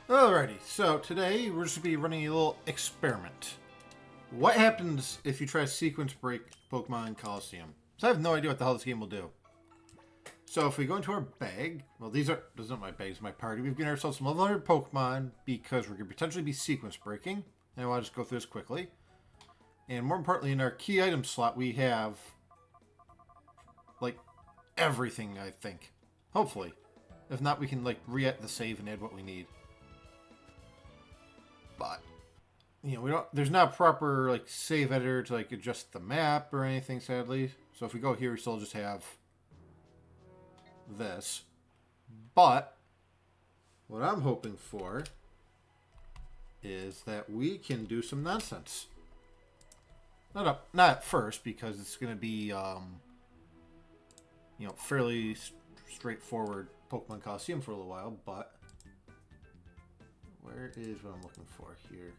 Alrighty, so today we're just going to be running a little experiment. What happens if you try to sequence break Pokemon Colosseum? So I have no idea what the hell this game will do. So if we go into our bag, well these aren't my bags, my party. We've given ourselves some level 100 Pokemon because we're going to potentially be sequence breaking. And I want to just go through this quickly. And more importantly, in our key item slot we have like everything, I think. Hopefully. If not, we can like re-edit the save and add what we need. But you know, there's not a proper like save editor to like adjust the map or anything, sadly. So if we go here, we still just have this. But what I'm hoping for is that we can do some nonsense. Not at first, because it's going to be you know, fairly straightforward Pokemon Colosseum for a little while, but where is what I'm looking for here?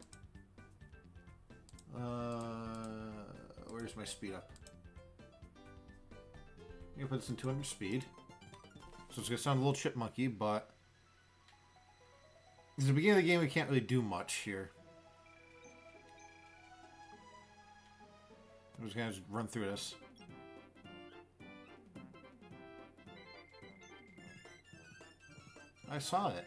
Where's my speed up? I'm gonna put this in 200 speed. So it's gonna sound a little chipmunky, but at the beginning of the game we can't really do much here. I'm just gonna run through this. I saw it.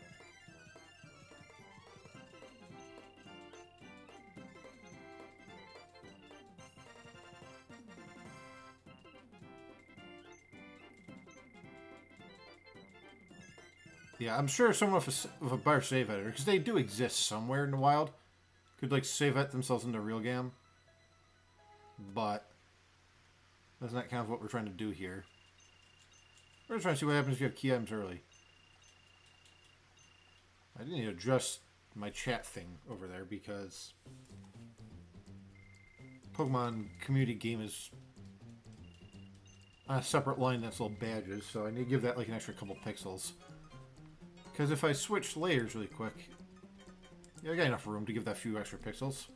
Yeah, I'm sure someone with a better save editor, because they do exist somewhere in the wild, could like save edit themselves into a real game. But that's not kind of what we're trying to do here. We're just trying to see what happens if you have key items early. I didn't need to adjust my chat thing over there because Pokemon community game is on a separate line that's little badges, so I need to give that like an extra couple pixels. Because if I switch layers really quick, yeah, I got enough room to give that few extra pixels.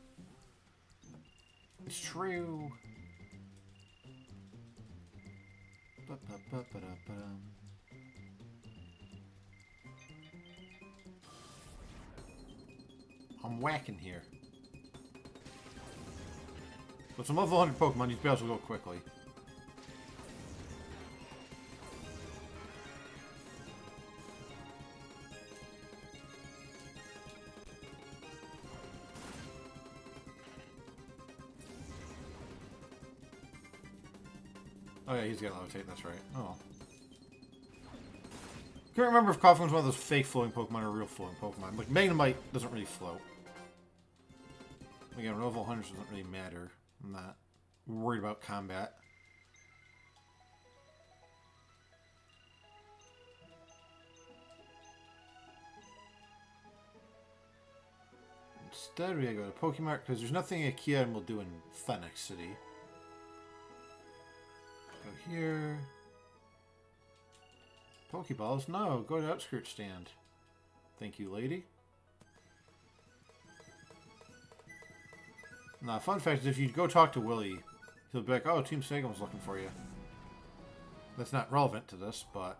It's true. I'm whacking here. With some level 100 Pokemon, these battles will go quickly. Oh yeah, he's got levitate, that's right. Oh. Can't remember if Coughlin's one of those fake floating Pokemon or real floating Pokemon. Like, Magnemite doesn't really float. Again, level 100 doesn't really matter. I'm not worried about combat. Instead, we gotta go to Pokemart, because there's nothing a key item will do in Phoenix City. Go here. Pokeballs? No, go to the outskirts stand. Thank you, lady. Now, fun fact is if you go talk to Willie, he'll be like, oh, Team Sagan was looking for you. That's not relevant to this, but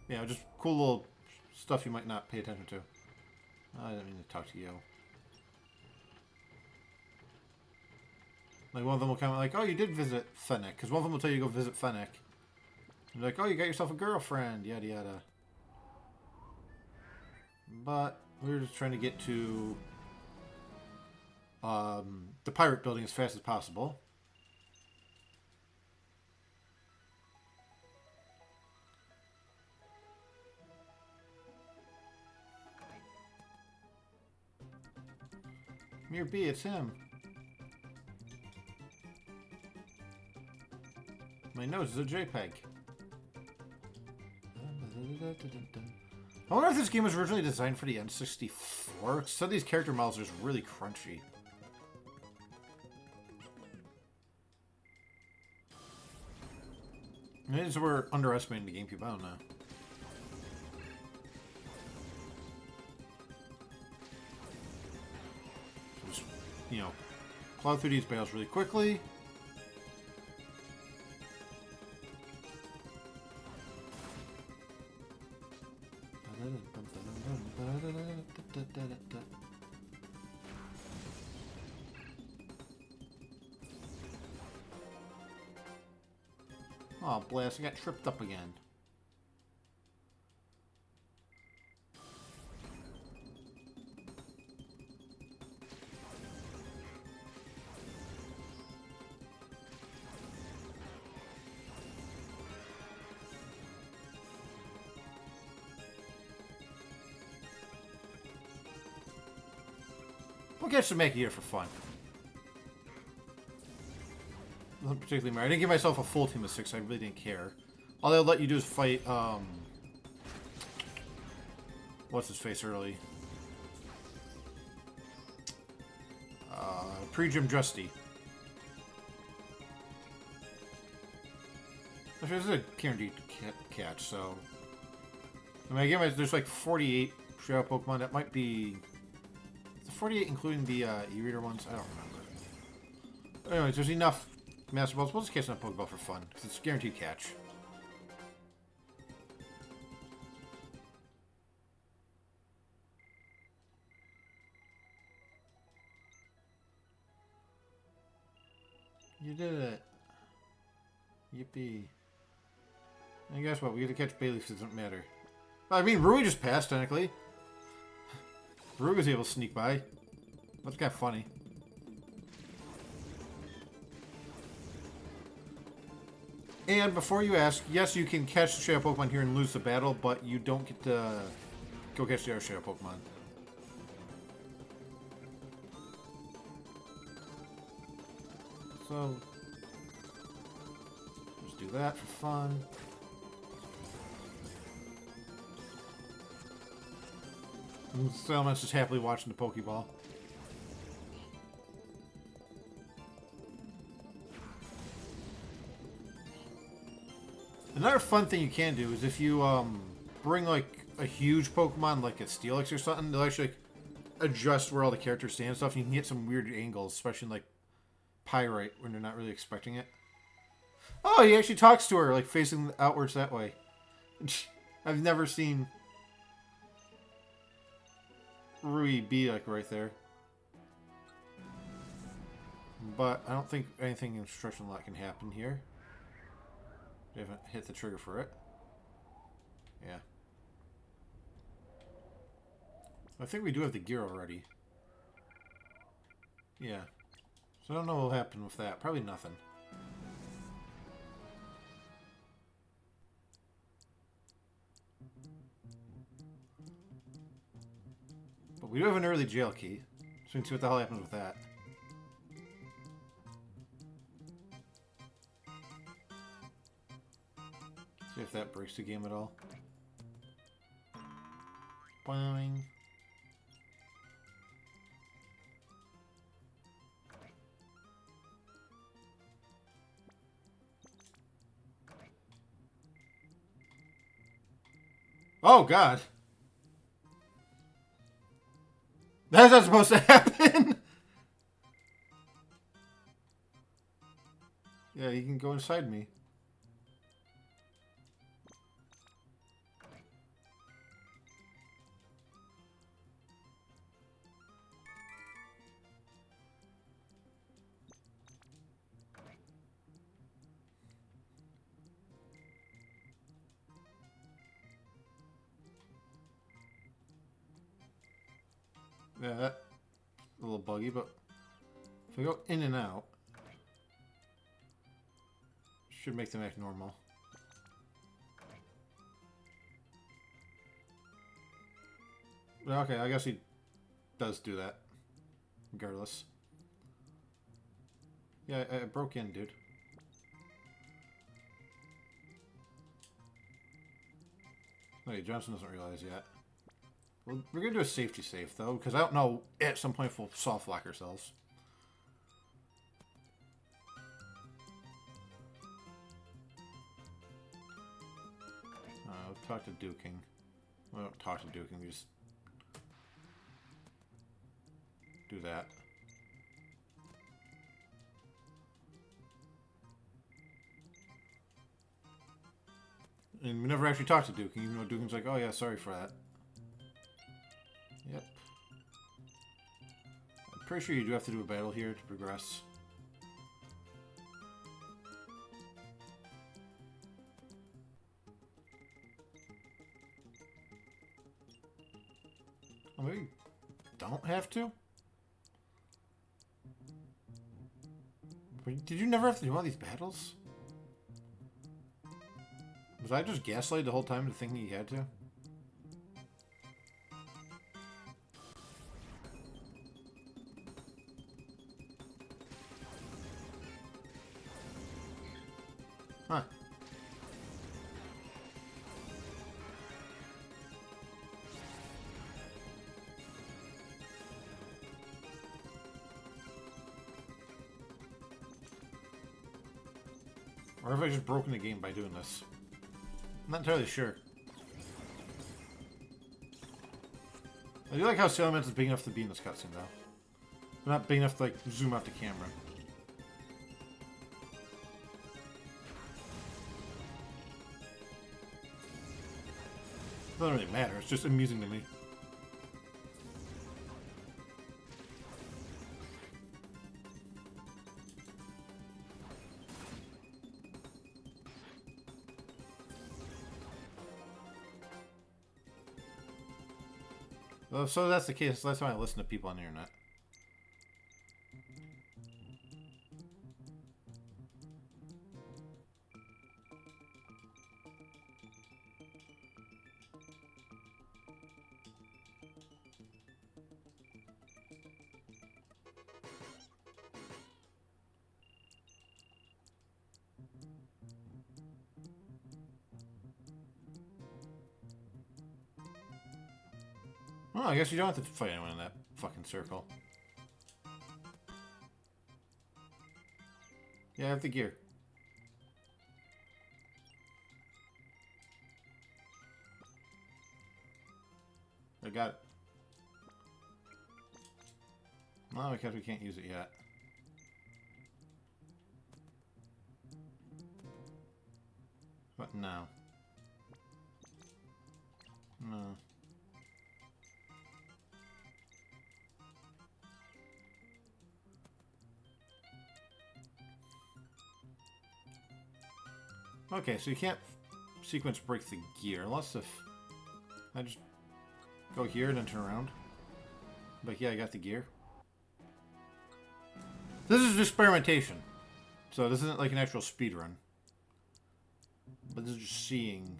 yeah, just cool little stuff you might not pay attention to. I didn't mean to talk to you. Like, one of them will comment like, oh, you did visit Fennec. Because one of them will tell you to go visit Fennec. And like, oh, you got yourself a girlfriend. Yada, yada. But we're just trying to get to the pirate building as fast as possible. Mirror B, it's him. My nose is a JPEG. I wonder if this game was originally designed for the N64. Some of these character models are just really crunchy. Maybe we're underestimating the GameCube, I don't know. Just, you know, plow through these battles really quickly. Oh, blast, I got tripped up again. We'll catch some Maki here for fun. Nothing particularly matter. I didn't give myself a full team of 6, so I really didn't care. All they'll let you do is fight, what's his face early? Pre-Gym Justy. Actually, this is a guaranteed catch, so... I mean, again, there's like 48 Shadow Pokemon. That might be... 48 including the e-reader ones? I don't remember. But anyways, there's enough Master Balls. We'll just catch that Pokeball for fun, because it's a guaranteed catch. You did it. Yippee. And guess what? We get to catch Bayleaf, so it doesn't matter. I mean, Rui just passed, technically. Rui was able to sneak by. That's kind of funny. And before you ask, yes, you can catch the Shadow Pokemon here and lose the battle, but you don't get to go catch the other Shadow Pokemon. So, just do that for fun. And Selma's just happily watching the Pokeball. Another fun thing you can do is if you bring like a huge Pokemon, like a Steelix or something, they'll actually like, adjust where all the characters stand and stuff. And you can get some weird angles, especially in, like Pyrite when they're not really expecting it. Oh, he actually talks to her, like facing outwards that way. I've never seen Rui be like right there. But I don't think anything instruction lock can happen here. We haven't hit the trigger for it. Yeah. I think we do have the gear already. Yeah. So I don't know what will happen with that. Probably nothing. But we do have an early jail key. So we can see what the hell happens with that. See if that breaks the game at all. Boing. Oh, God. That's not supposed to happen. Yeah, you can go inside me. Yeah, that's a little buggy, but if we go in and out, should make them act normal. Okay, I guess he does do that, regardless. Yeah, I broke in, dude. Okay, Johnson doesn't realize yet. Well, we're going to do a safety save, though, because I don't know, at some point we'll soft lock ourselves. Talk to Duking. We don't talk to Duking, we just do that. And we never actually talked to Duking, even though Duking's like, oh yeah, sorry for that. Yep. I'm pretty sure you do have to do a battle here to progress. Oh, maybe you don't have to? Did you never have to do all these battles? Was I just gaslighted the whole time to thinking you had to? Huh. Or have I just broken the game by doing this? I'm not entirely sure. I do like how Sailor Mans is big enough to be in this cutscene, though. They're not big enough to, like, zoom out the camera. It doesn't really matter, it's just amusing to me. Well, so that's the case. That's why I listen to people on the internet. Well, I guess you don't have to fight anyone in that fucking circle. Yeah, I have the gear. I got it. No, because we can't use it yet. What now? No. Okay, so you can't sequence break the gear unless if I just go here and then turn around. But yeah, I got the gear. This is experimentation, so this isn't like an actual speed run. But this is just seeing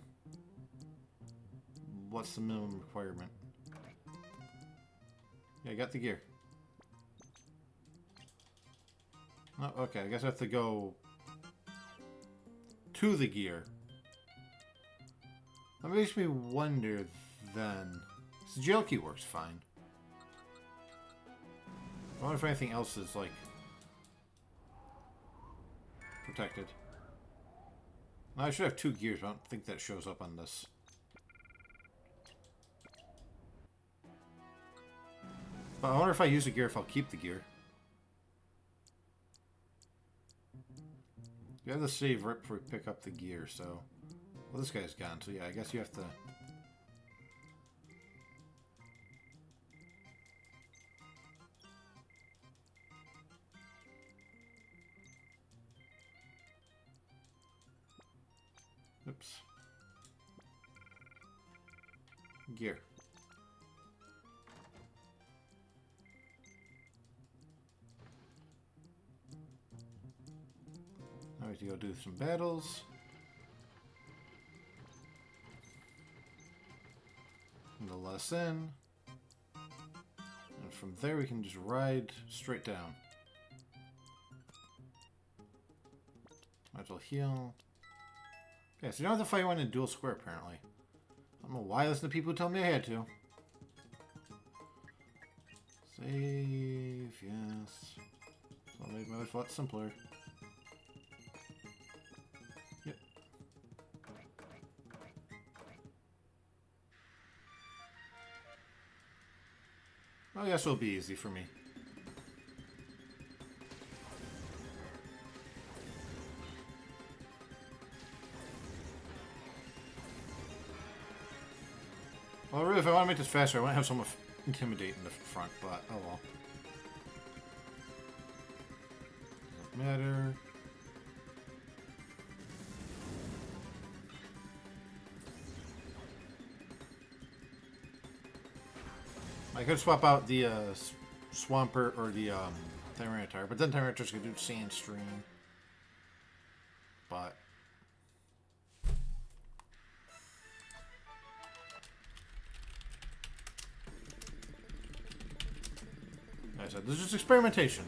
what's the minimum requirement. Yeah, I got the gear. Oh, okay, I guess I have to go to the gear. That makes me wonder then. The jail key works fine. I wonder if anything else is like protected. Now, I should have 2 gears, but I don't think that shows up on this. But I wonder if I use the gear, if I'll keep the gear. You have to save right before you pick up the gear, so... Well, this guy's gone, so yeah, I guess you have to... Oops. Gear. Now we have to go do some battles. And the lesson. And from there we can just ride straight down. Might as well heal. Okay, so you don't have to fight one in dual square, apparently. I don't know why I listen to people who tell me I had to. Save, yes. I'll make my life a lot simpler. Yep. Well, I guess it'll be easy for me. Well, really, if I want to make this faster, I want to have some intimidate in the front, but oh well. Doesn't matter. I could swap out the Swampert or the Tyranitar, but then Tyranitar's gonna do Sandstream. But like I said, this is experimentation.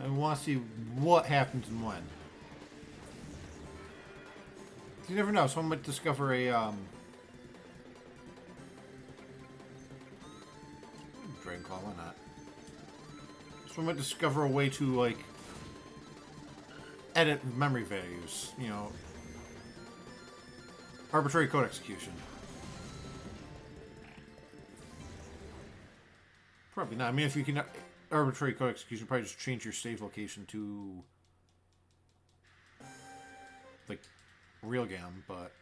I want to see what happens and when. You never know. Someone might discover a Dragon Claw. Why not? Someone might discover a way to like edit memory values. You know, arbitrary code execution. Probably not. I mean, if you can arbitrary code execution, probably just change your save location to like real gam, but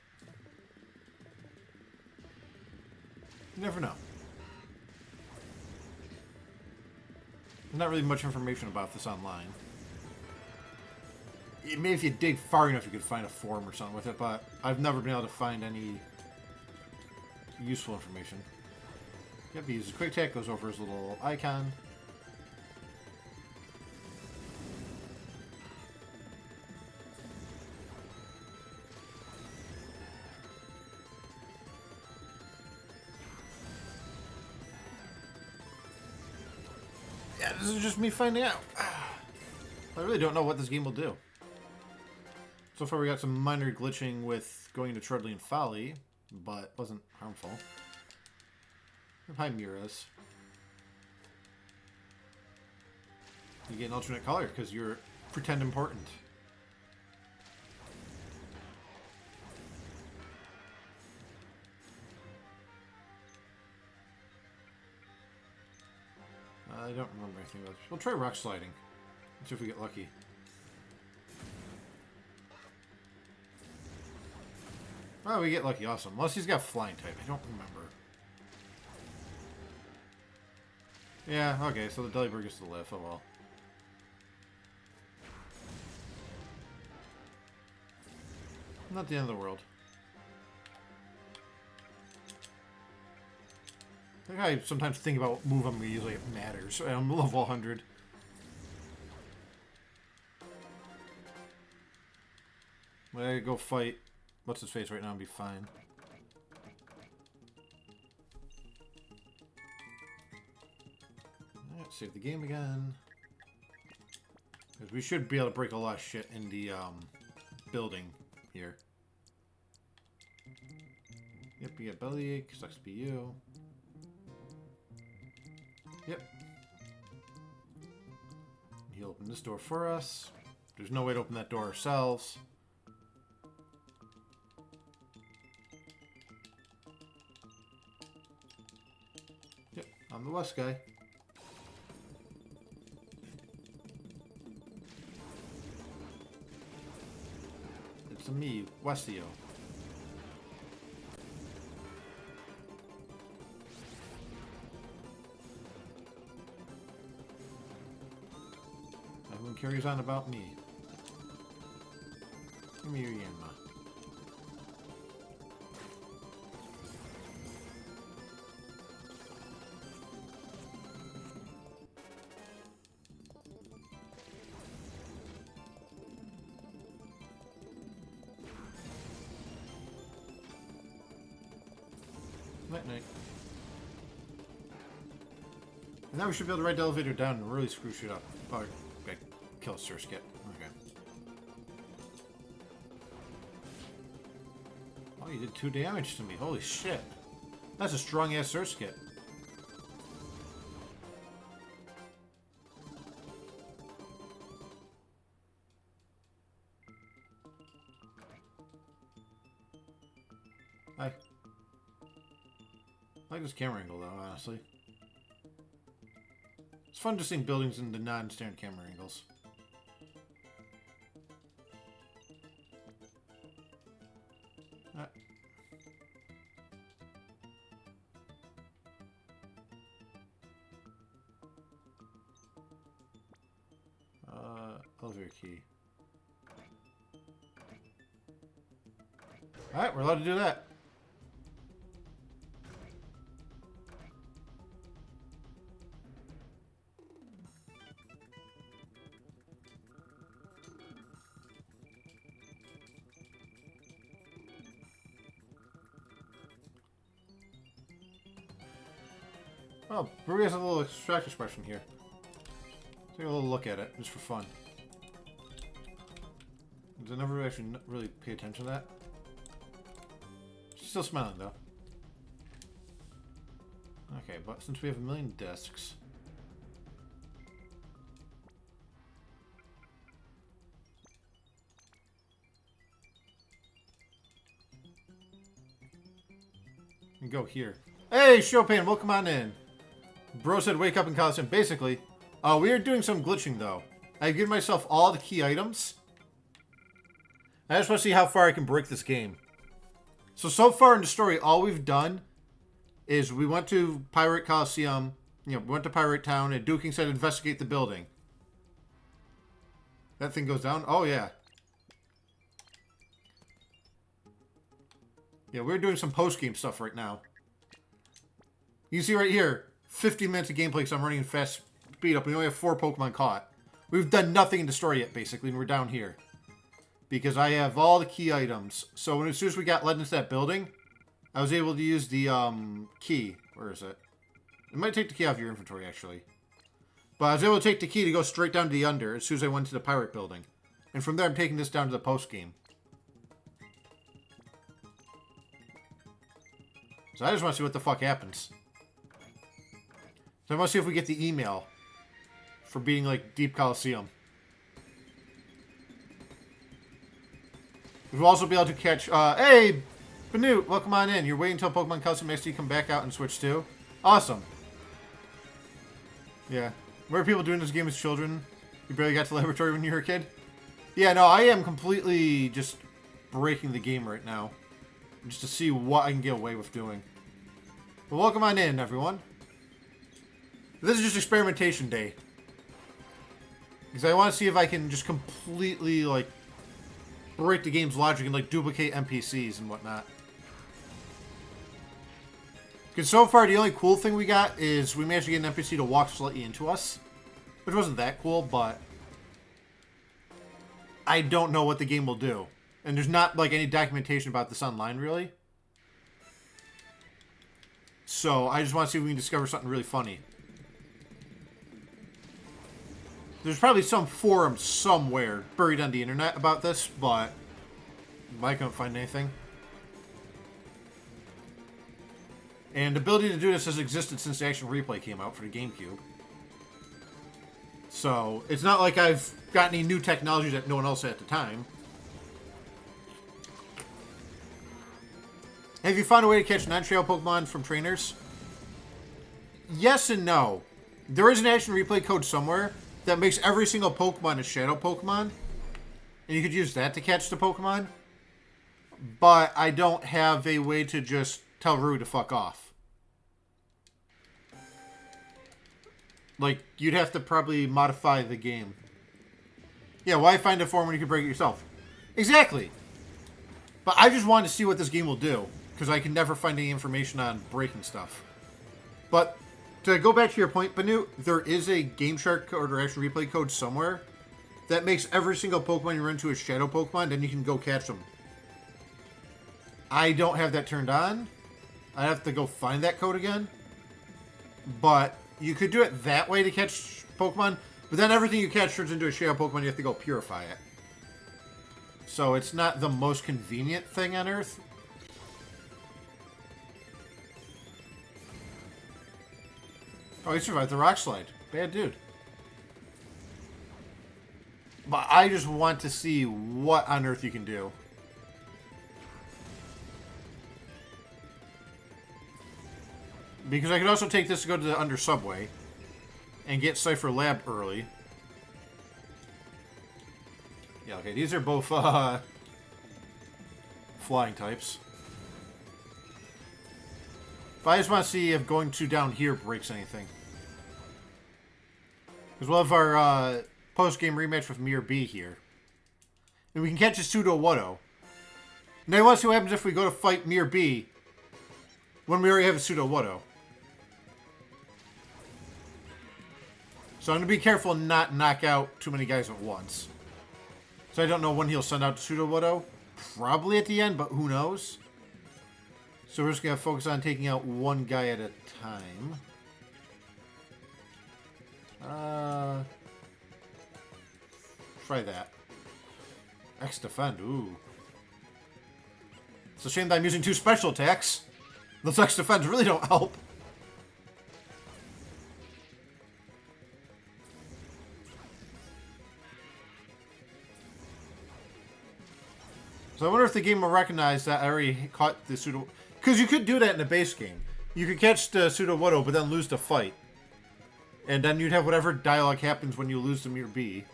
you never know. There's not really much information about this online. Maybe if you dig far enough, you could find a forum or something with it, but I've never been able to find any useful information. Yep, he uses quick attack, goes over his little icon. Yeah, this is just me finding out. I really don't know what this game will do. So far we got some minor glitching with going to Treadling Folly, but wasn't harmful. Hi, Miras. You get an alternate color because you're pretend important. I don't remember anything about this. We'll try rock sliding. Let's see if we get lucky. Oh, we get lucky. Awesome. Unless he's got flying type. I don't remember. Yeah, okay, so the Delibird gets to live. Oh well. Not the end of the world. I think I sometimes think about what move I'm going to use like it matters. I'm level 100. When I go fight what's his face right now and be fine. Alright, save the game again. Because we should be able to break a lot of shit in the building here. Yep, you get bellyache, sucks to be you. Yep. He'll open this door for us. There's no way to open that door ourselves. Yep, I'm the West guy. It's a me, Westio. Everyone carries on about me. Give me your Yanma. Night night. And now we should be able to ride the elevator down and really screw shit up. Oh, okay. Kill Surskit. Okay. Oh, you did 2 damage to me. Holy shit. That's a strong ass Surskit. Hi. I like this camera angle though, honestly. It's fun just seeing buildings in the non-standard camera angles. elevator key. Alright, we're allowed to do that. Oh, Brewery has a little extract expression here. Take a little look at it, just for fun. I never actually really pay attention to that. She's still smiling, though. Okay, but since we have 1,000,000 discs... we can go here. Hey, Chopin, welcome on in. Bro said wake up in Colosseum. Basically, we are doing some glitching, though. I've given myself all the key items. I just want to see how far I can break this game. So far in the story, all we've done is we went to Pirate Colosseum, we went to Pirate Town, and Duking said investigate the building. That thing goes down? Oh, yeah. Yeah, we're doing some post-game stuff right now. You can see right here, 50 minutes of gameplay because I'm running in fast speed up. We only have 4 Pokemon caught. We've done nothing in the story yet, basically, and we're down here. Because I have all the key items. So as soon as we got led into that building, I was able to use the key. Where is it? It might take the key off your inventory, actually. But I was able to take the key to go straight down to the under as soon as I went to the pirate building. And from there, I'm taking this down to the post-game. So I just want to see what the fuck happens. So I want to see if we get the email for beating, like, Deep Colosseum. We'll also be able to catch, hey, Banute, welcome on in. You're waiting until Pokemon Colosseum makes you come back out and switch too? Awesome. Yeah. Where are people doing this game as children? You barely got to the laboratory when you were a kid? Yeah, no, I am completely just breaking the game right now. Just to see what I can get away with doing. But welcome on in, everyone. This is just experimentation day. Because I want to see if I can just completely, like, break the game's logic and, like, duplicate NPCs and whatnot. Because so far, the only cool thing we got is we managed to get an NPC to walk slightly into us. Which wasn't that cool, but I don't know what the game will do. And there's not, like, any documentation about this online, really. So, I just want to see if we can discover something really funny. There's probably some forum somewhere buried on the internet about this, but I couldn't find anything. And the ability to do this has existed since the Action Replay came out for the GameCube. So, it's not like I've got any new technology that no one else had at the time. Have you found a way to catch non-trail Pokemon from trainers? Yes and no. There is an Action Replay code somewhere that makes every single Pokemon a Shadow Pokemon. And you could use that to catch the Pokemon. But I don't have a way to just tell Rue to fuck off. Like, you'd have to probably modify the game. Yeah, why find a form when you can break it yourself? Exactly. But I just wanted to see what this game will do. Because I can never find any information on breaking stuff. But to go back to your point, Banute, there is a Game Shark code or Action Replay code somewhere that makes every single Pokemon you run into a Shadow Pokemon, then you can go catch them. I don't have that turned on. I have to go find that code again. But you could do it that way to catch Pokemon, but then everything you catch turns into a Shadow Pokemon, you have to go purify it. So it's not the most convenient thing on Earth. Oh, he survived the rock slide. Bad dude. But I just want to see what on earth you can do. Because I could also take this to go to the under subway and get Cypher Lab early. Yeah, okay, these are both flying types. But I just want to see if going to down here breaks anything. Because one of our post-game rematch with Mirror B here. And we can catch a Pseudo-Wudo. Now let's see what happens if we go to fight Mirror B when we already have a Pseudo-Wudo. So I'm going to be careful and not knock out too many guys at once. So I don't know when he'll send out the Pseudo-Wudo. Probably at the end, but who knows? So we're just going to focus on taking out one guy at a time. Try that. X defend, ooh. It's a shame that I'm using 2 special attacks. Those X defense really don't help. So I wonder if the game will recognize that I already caught the Pseudo... Because you could do that in the base game. You could catch the Pseudo-Wudo, but then lose the fight. And then you'd have whatever dialogue happens when you lose the Mirror B.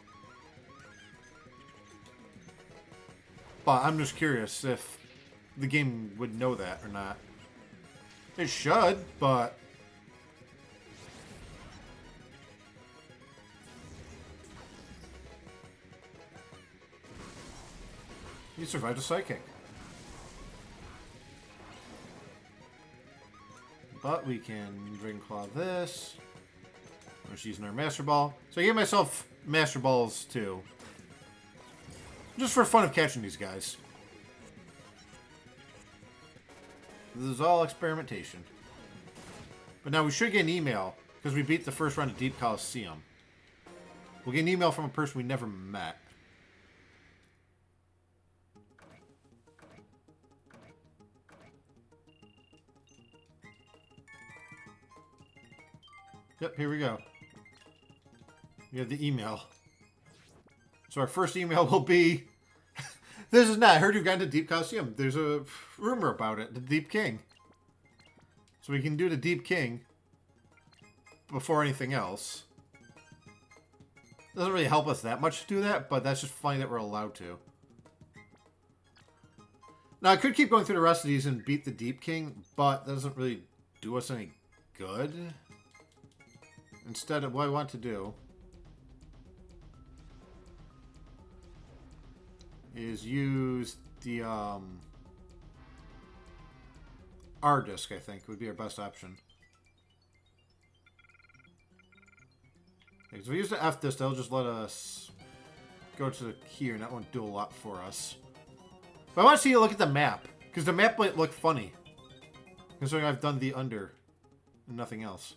But I'm just curious if the game would know that or not. It should, but... You survived a Psychic. But we can Dragon Claw this. We're just using our Master Ball. So I gave myself Master Balls too. Just for fun of catching these guys. This is all experimentation. But now we should get an email, because we beat the first round of Deep Colosseum. We'll get an email from a person we never met. Yep, here we go. We have the email. So our first email will be... This is not... I heard you've gotten to Deep Colosseum. There's a rumor about it. The Deep King. So we can do the Deep King before anything else. Doesn't really help us that much to do that, but that's just funny that we're allowed to. Now, I could keep going through the rest of these and beat the Deep King, but that doesn't really do us any good. Instead of what I want to do is use the R disc, I think, would be our best option. Because if we use the F disc, that'll just let us go to here, and that won't do a lot for us. But I want to see you look at the map, because the map might look funny, considering I've done the under and nothing else.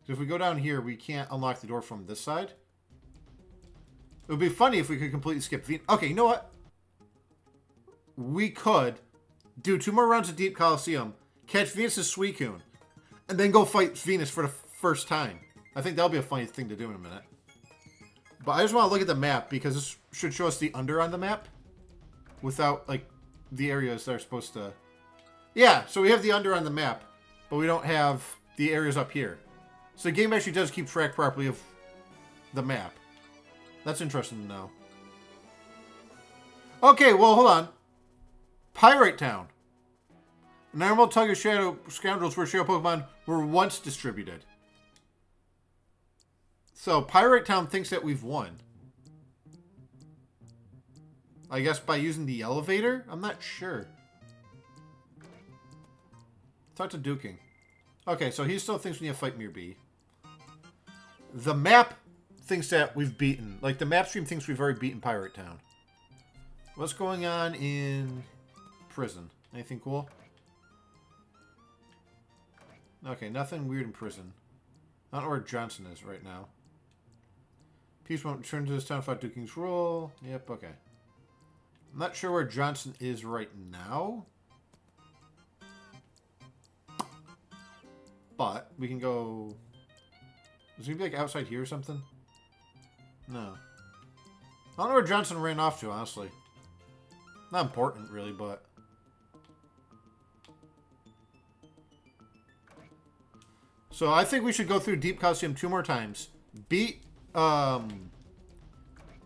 So if we go down here, we can't unlock the door from this side. It would be funny if we could completely skip Venus. Okay, you know what? We could do 2 more rounds of Deep Colosseum, catch Venus' Suicune, and then go fight Venus for the first time. I think that'll be a funny thing to do in a minute. But I just want to look at the map, because this should show us the under on the map without, like, the areas that are supposed to... Yeah, so we have the under on the map, but we don't have the areas up here. So the game actually does keep track properly of the map. That's interesting to know. Okay, well, hold on. Pyrite Town. An Emerald Tug of Shadow Scoundrels where Shadow Pokemon were once distributed. So, Pyrite Town thinks that we've won. I guess by using the elevator? I'm not sure. Talk to Duking. Okay, so he still thinks we need to fight Mirror B. The map thinks that we've beaten. Like, the map stream thinks we've already beaten Pyrite Town. What's going on in prison? Anything cool? Okay, nothing weird in prison. I don't know where Johnson is right now. Peace won't return to this town without Duking's rule. Yep, okay. I'm not sure where Johnson is right now. But we can go... Is he gonna be like outside here or something? No. I don't know where Johnson ran off to, honestly. Not important, really, but... So I think we should go through Deep Colosseum 2 more times. Beat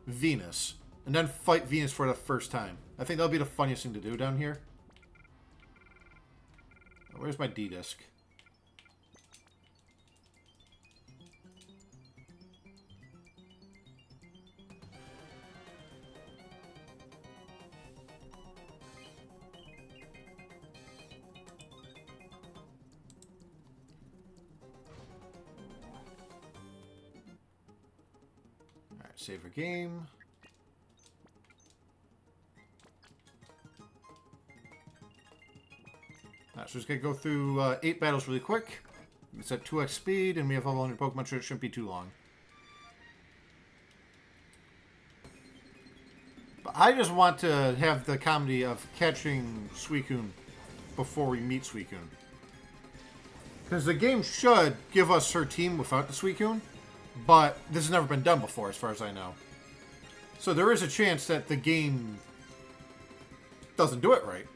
Venus. And then fight Venus for the first time. I think that'll be the funniest thing to do down here. Where's my D-disc? Save a game. Alright, so just gonna go through 8 battles really quick. It's at 2x speed, and we have level 100 Pokemon, so it shouldn't be too long. But I just want to have the comedy of catching Suicune before we meet Suicune. Because the game should give us her team without the Suicune, but this has never been done before, as far as I know. So there is a chance that the game doesn't do it right.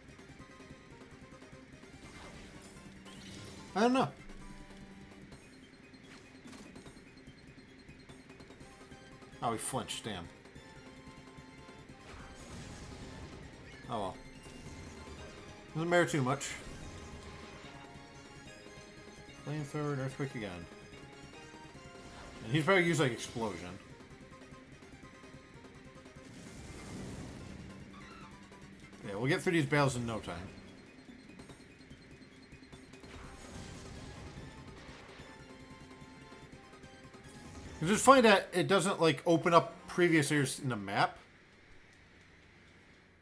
I don't know. Oh, he flinched, damn. Oh well. Doesn't matter too much. Flamethrower and Earthquake again. And he's probably used like Explosion. Yeah, we'll get through these battles in no time. It's just funny that it doesn't like open up previous areas in the map.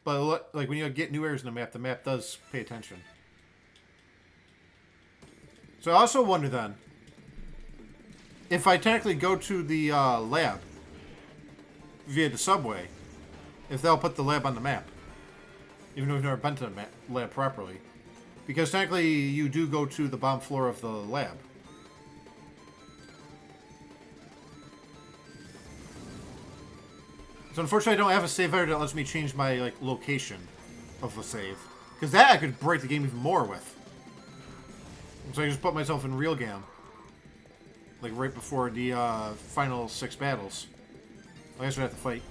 But like when you get new areas in the map does pay attention. So I also wonder then, if I technically go to the lab via the subway, if they'll put the lab on the map. Even though we've never been to the lab properly. Because technically you do go to the bottom floor of the lab. So unfortunately I don't have a save editor that lets me change my like location of a save. Because that I could break the game even more with. So I just put myself in real game. Like right before the final 6 battles. I guess we have to fight.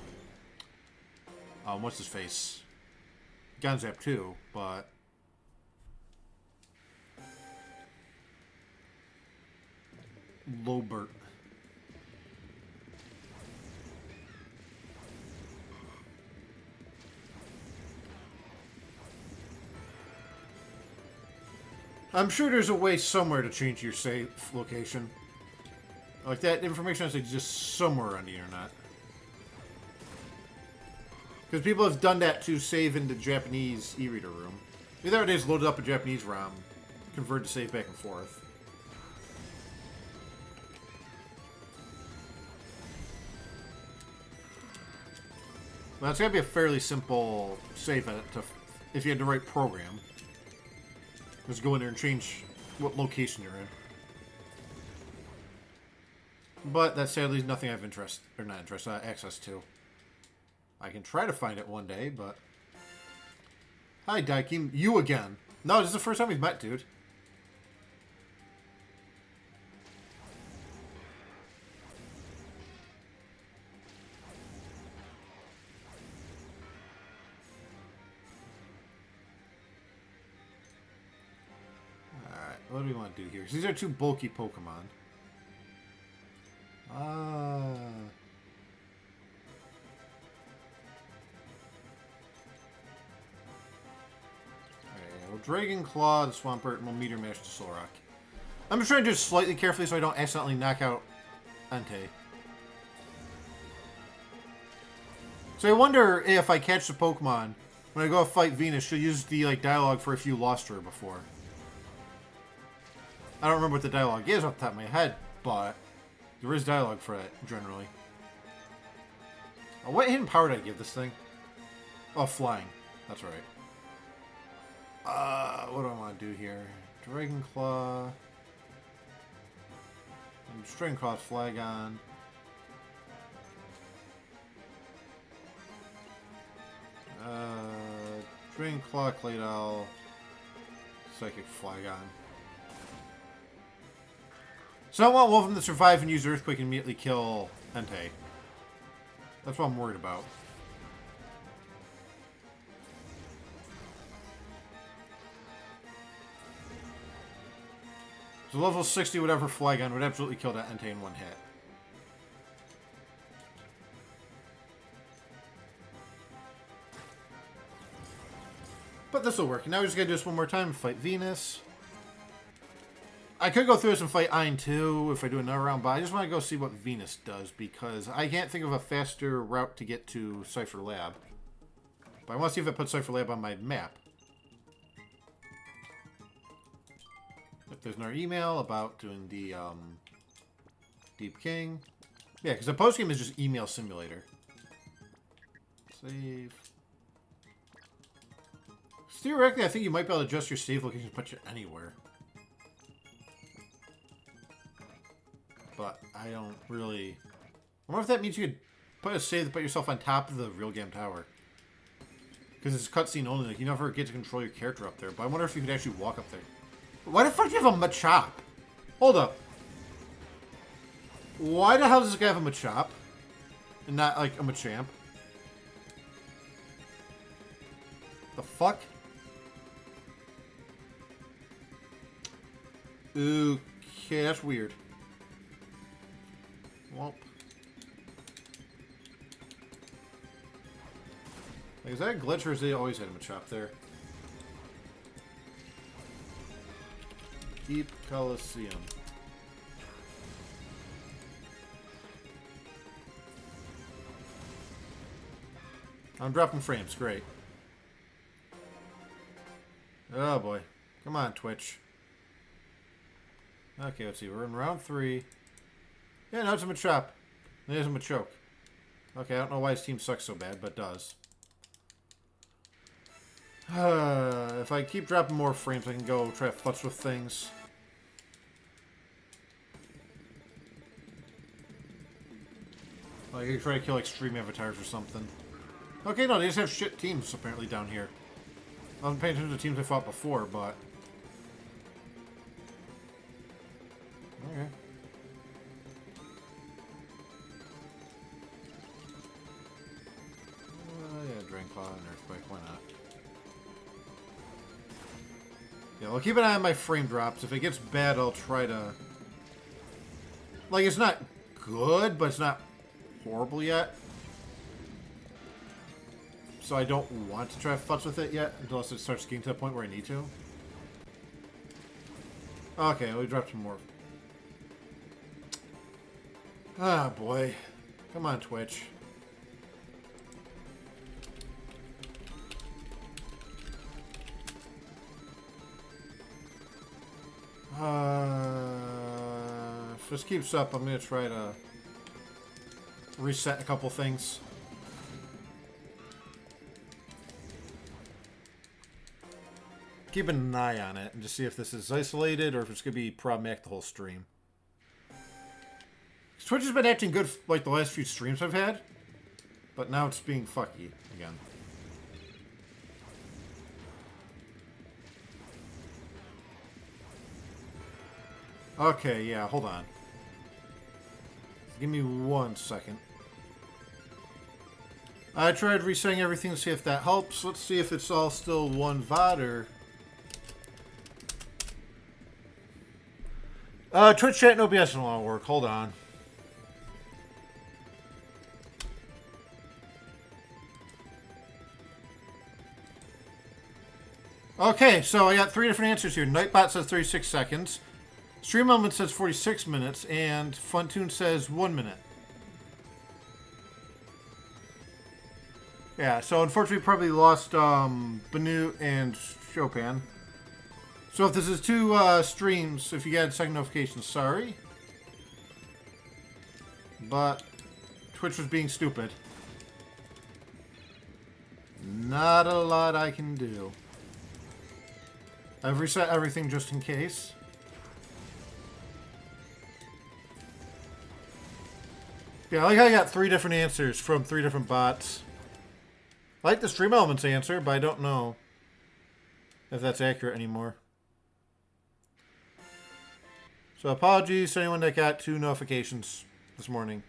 What's his face? Gonzap too, but Lobert. I'm sure there's a way somewhere to change your save location. Like that information has to exist somewhere on the internet. Because people have done that to save in the Japanese e-reader room. The other day is loaded up a Japanese ROM, converted to save back and forth. Well, that's gotta be a fairly simple save edit to, if you had the right program. Just go in there and change what location you're in. But that's sadly nothing I have access to. I can try to find it one day, but... Hi, Daikin. You again. No, this is the first time we've met, dude. Alright, what do we want to do here? These are 2 bulky Pokemon. Dragon Claw, the Swampert, and we'll Meteor Mash the Solrock. I'm just trying to do it slightly carefully so I don't accidentally knock out Entei. So I wonder if I catch the Pokemon, when I go fight Venus, she'll use the like dialogue for if you lost her before. I don't remember what the dialogue is off the top of my head, but there is dialogue for that, generally. Oh, what hidden power did I give this thing? Oh, flying. That's right. What do I want to do here? Dragon Claw. Dragon Claw, Flagon. Dragon Claw, Claydol. Psychic Flagon. So I want Wolfram to survive and use Earthquake and immediately kill Entei. That's what I'm worried about. So level 60 whatever Flagon would absolutely kill that Entei in one hit. But this will work. Now we just gotta do this one more time and fight Venus. I could go through this and fight Ein too if I do another round, but I just want to go see what Venus does because I can't think of a faster route to get to Cypher Lab. But I want to see if I put Cypher Lab on my map. If there's another email about doing the Deep King. Yeah, because the post game is just email simulator. Save. Theoretically, I think you might be able to adjust your save location and put you anywhere. But I don't really... I wonder if that means you could put a save to put yourself on top of the real game tower. Because it's cutscene only. Like, you never get to control your character up there. But I wonder if you could actually walk up there. Why the fuck do you have a Machop? Hold up. Why the hell does this guy have a Machop? And not, like, a Machamp? The fuck? Okay, that's weird. Well. Like, is that a glitch or is they always had a Machop there? Deep Colosseum. I'm dropping frames, great. Oh boy. Come on, Twitch. Okay, let's see. We're in round 3. Yeah, no, it's a Machop. It is a Machoke. Okay, I don't know why his team sucks so bad, but it does. If I keep dropping more frames, I can go try to futz with things. Like, I can try to kill extreme avatars or something. Okay, no, they just have shit teams apparently down here. I wasn't paying attention to the teams I fought before, but... Okay. Yeah, Drain Claw and Earthquake, why not? Yeah, I'll keep an eye on my frame drops. If it gets bad, I'll try to... Like, it's not good, but it's not horrible yet. So I don't want to try to futz with it yet, unless it starts getting to the point where I need to. Okay, we dropped some more. Ah, boy. Come on, Twitch. If this keeps up, I'm going to try to reset a couple things. Keep an eye on it and just see if this is isolated or if it's going to be problematic the whole stream. Twitch has been acting good like the last few streams I've had, but now it's being fucky again. Okay, yeah, hold on. Give me 1 second. I tried resetting everything to see if that helps. Let's see if it's all still one VOD or... Twitch chat and OBS don't want to work. Hold on. Okay, so I got 3 different answers here. Nightbot says 36 seconds. Stream Element says 46 minutes. And Funtoon says 1 minute. Yeah, so unfortunately probably lost Banu and Chopin. So if this is 2 streams, if you got a second notification, sorry. But Twitch was being stupid. Not a lot I can do. I've reset everything just in case. Yeah, like I got 3 different answers from 3 different bots. I like the Stream Elements answer, but I don't know if that's accurate anymore. So apologies to anyone that got 2 notifications this morning.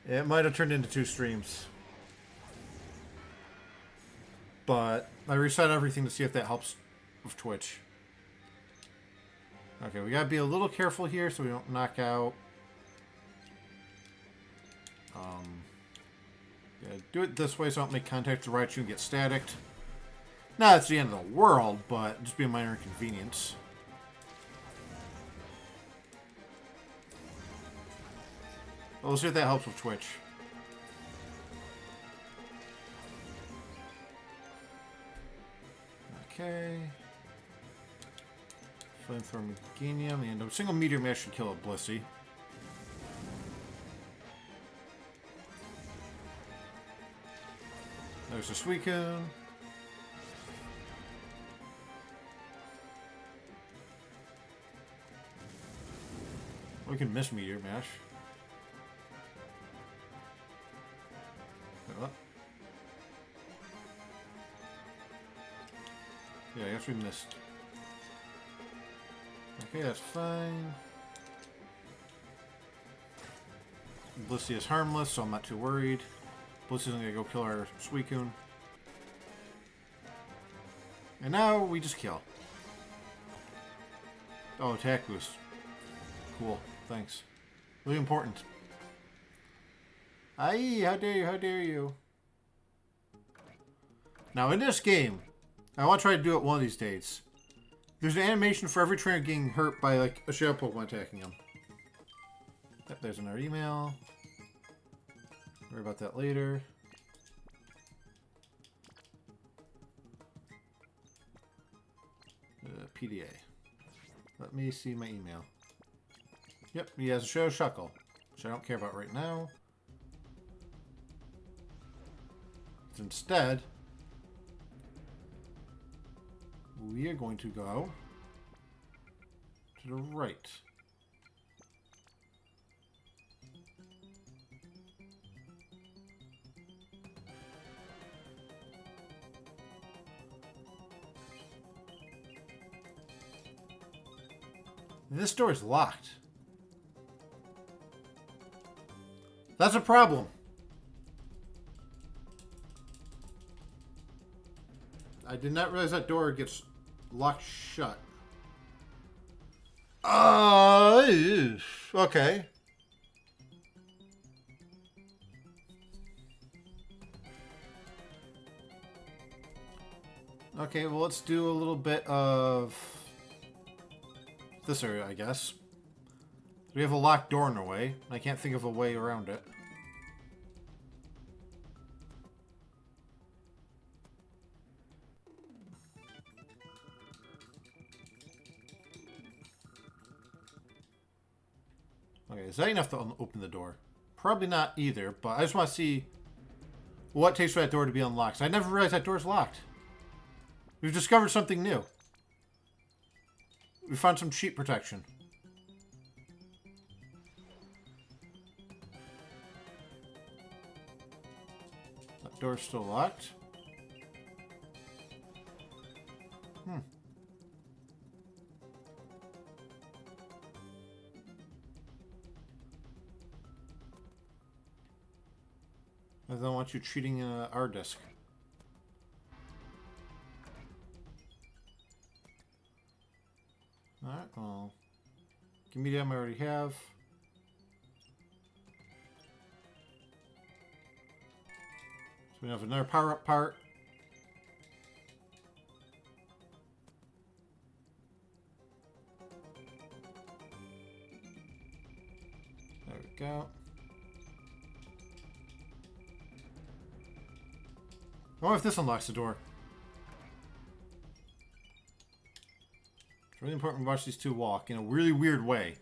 It might have turned into 2 streams. But I reset everything to see if that helps with Twitch. Okay, we gotta be a little careful here so we don't knock out. Yeah, do it this way so I don't make contact to right you and get staticked. Not it's the end of the world, but just be a minor inconvenience. Well, we'll see if that helps with Twitch. Okay. Flamethrower Meganium, and a single meteor mash should kill a Blissey. There's a Suicune. We can miss Meteor Mash. Oh. Yeah, I guess we missed. Okay, that's fine. Blissey is harmless, so I'm not too worried. Blissey's gonna go kill our Suicune. And now we just kill. Oh, attack boost. Cool, thanks. Really important. Aye, how dare you, how dare you. Now in this game, I want to try to do it one of these days. There's an animation for every trainer getting hurt by like a shadow Pokemon attacking them. Yep, there's another email. Worry about that later. PDA. Let me see my email. Yep, he has a Shadow Shuckle, which I don't care about right now. Instead, we are going to go to the right. This door is locked. That's a problem. I did not realize that door gets locked shut. Okay. Okay, well, let's do a little bit of this area, I guess. We have a locked door in our way. I can't think of a way around it. Okay, is that enough to open the door? Probably not either, but I just want to see what it takes for that door to be unlocked. So I never realized that door is locked. We've discovered something new. We found some cheat protection. That door's still locked. I don't want you cheating our disk. Alright, well. Medium I already have. So we have another power-up part. There we go. I wonder if this unlocks the door. It's really important to watch these two walk in a really weird way.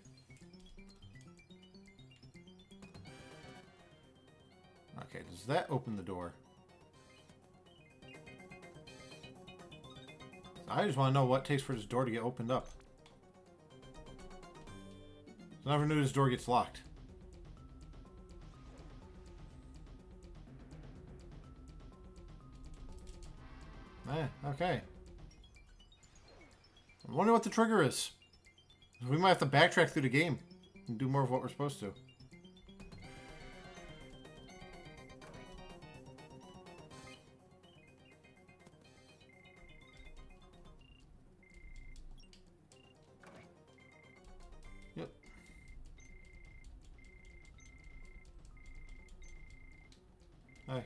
Okay, does that open the door? I just want to know what it takes for this door to get opened up. I never knew this door gets locked. Okay. I wonder what the trigger is. We might have to backtrack through the game and do more of what we're supposed to. Yep. Hi.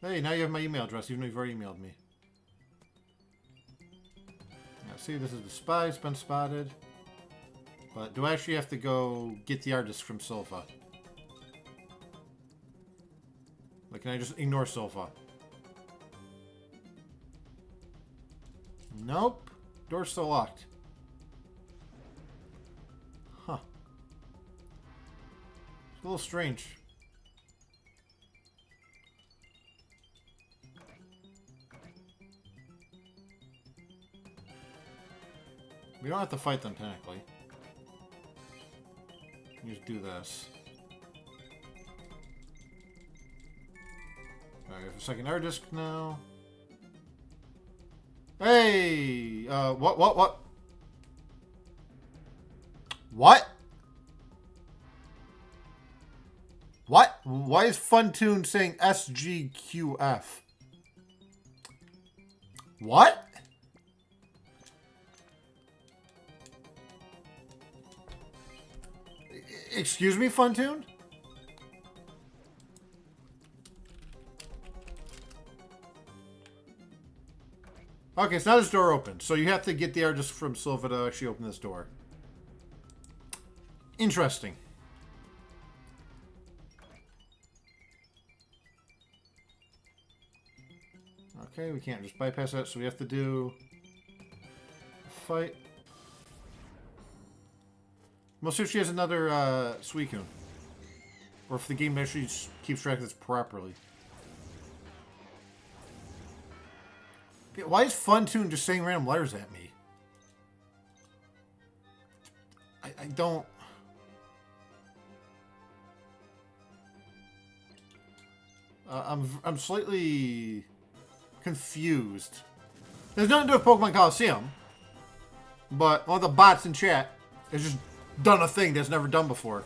Hey, now you have my email address, even though you've already emailed me. Now, see, this is the spy's been spotted. But do I actually have to go get the artist from Silva? Like, can I just ignore Silva? Nope. Door's still locked. Huh. It's a little strange. We don't have to fight them, technically. You just do this. Alright, we have a second air disc now. Hey! What? What? What? Why is Funtune saying SGQF? What? Excuse me, Funtune? Okay, so now this door opens. So you have to get the artist from Silva to actually open this door. Interesting. Okay, we can't just bypass that, so we have to do a fight. We'll see if she has another Suicune. Or if the game actually keeps track of this properly. Why is Funtune just saying random letters at me? I don't... I'm slightly confused. There's nothing to do with Pokemon Colosseum. But one of the bots in chat has just done a thing that's never done before.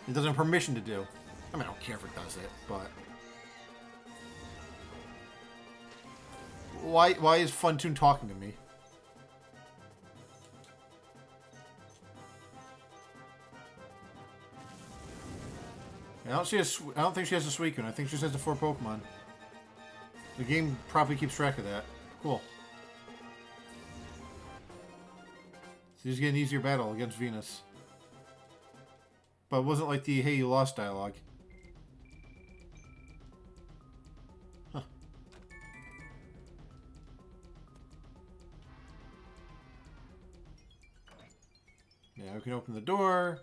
It doesn't have permission to do. I mean, I don't care if it does it, but... Why is Funtune talking to me? I don't think she has a Suicune. I think she just has the 4 Pokemon. The game probably keeps track of that. Cool. So he's getting an easier battle against Venus. But it wasn't like the "Hey, you lost" dialogue. Huh. Yeah, we can open the door.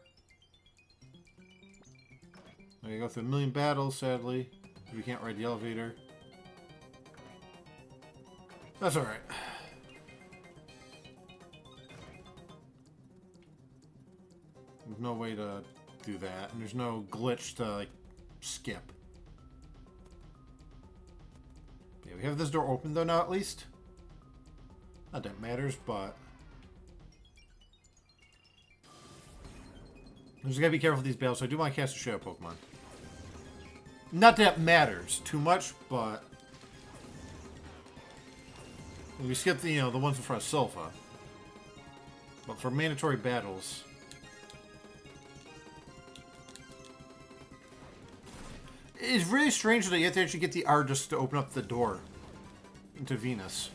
We go through a million battles, sadly. We can't ride the elevator. That's alright. There's no way to do that, and there's no glitch to, like, skip. Yeah, we have this door open, though, now, at least. Not that it matters, but... I just gotta be careful with these battles, so I do want to cast a Shadow Pokemon. Not that it matters too much, but... We skipped the, the ones in front of Silva. But for mandatory battles... It's really strange that you have to actually get the artist to open up the door into Venus.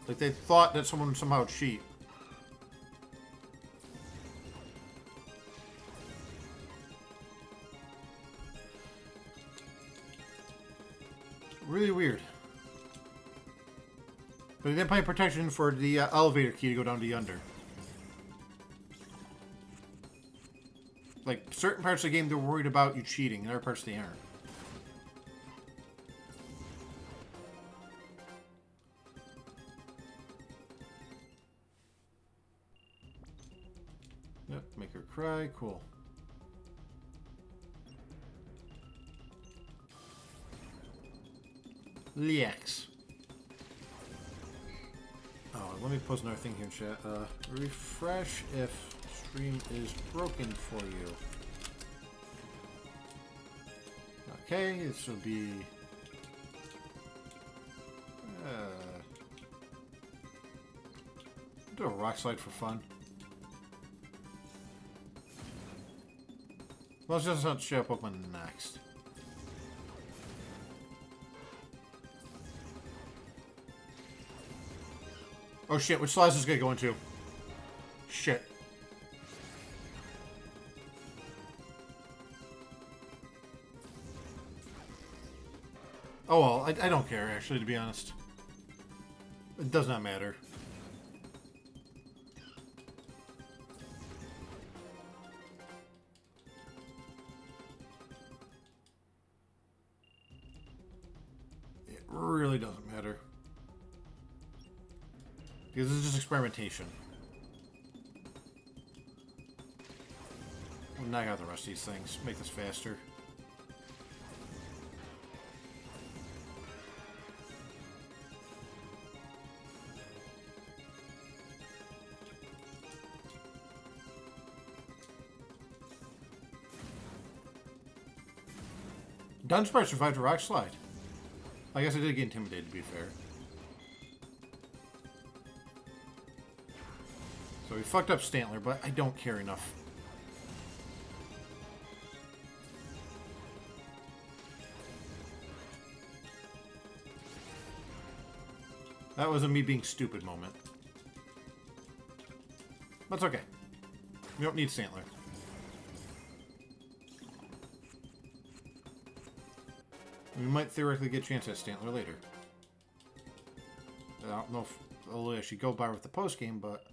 Like they thought that someone would somehow cheat. Really weird. But he didn't pay protection for the elevator key to go down to Yonder. Like, certain parts of the game, they're worried about you cheating, and other parts they aren't. Yep, make her cry. Cool. Lex. Oh, let me post another thing here in chat. Refresh if stream is broken for you. Okay, this will be... do a rock slide for fun. Well, let's just not show Pokemon next. Oh shit, which slide is this gonna go into? Shit. Oh well, I don't care actually, to be honest. It does not matter. It really doesn't matter. Because this is just experimentation. We'll knock out the rest of these things. Make this faster. Dunsparce survived a rock slide. I guess I did get intimidated, to be fair. So we fucked up Stantler, but I don't care enough. That was a me being stupid moment. That's okay. We don't need Stantler. We might theoretically get a chance at Stantler later. I don't know if I'll actually go by with the post game, but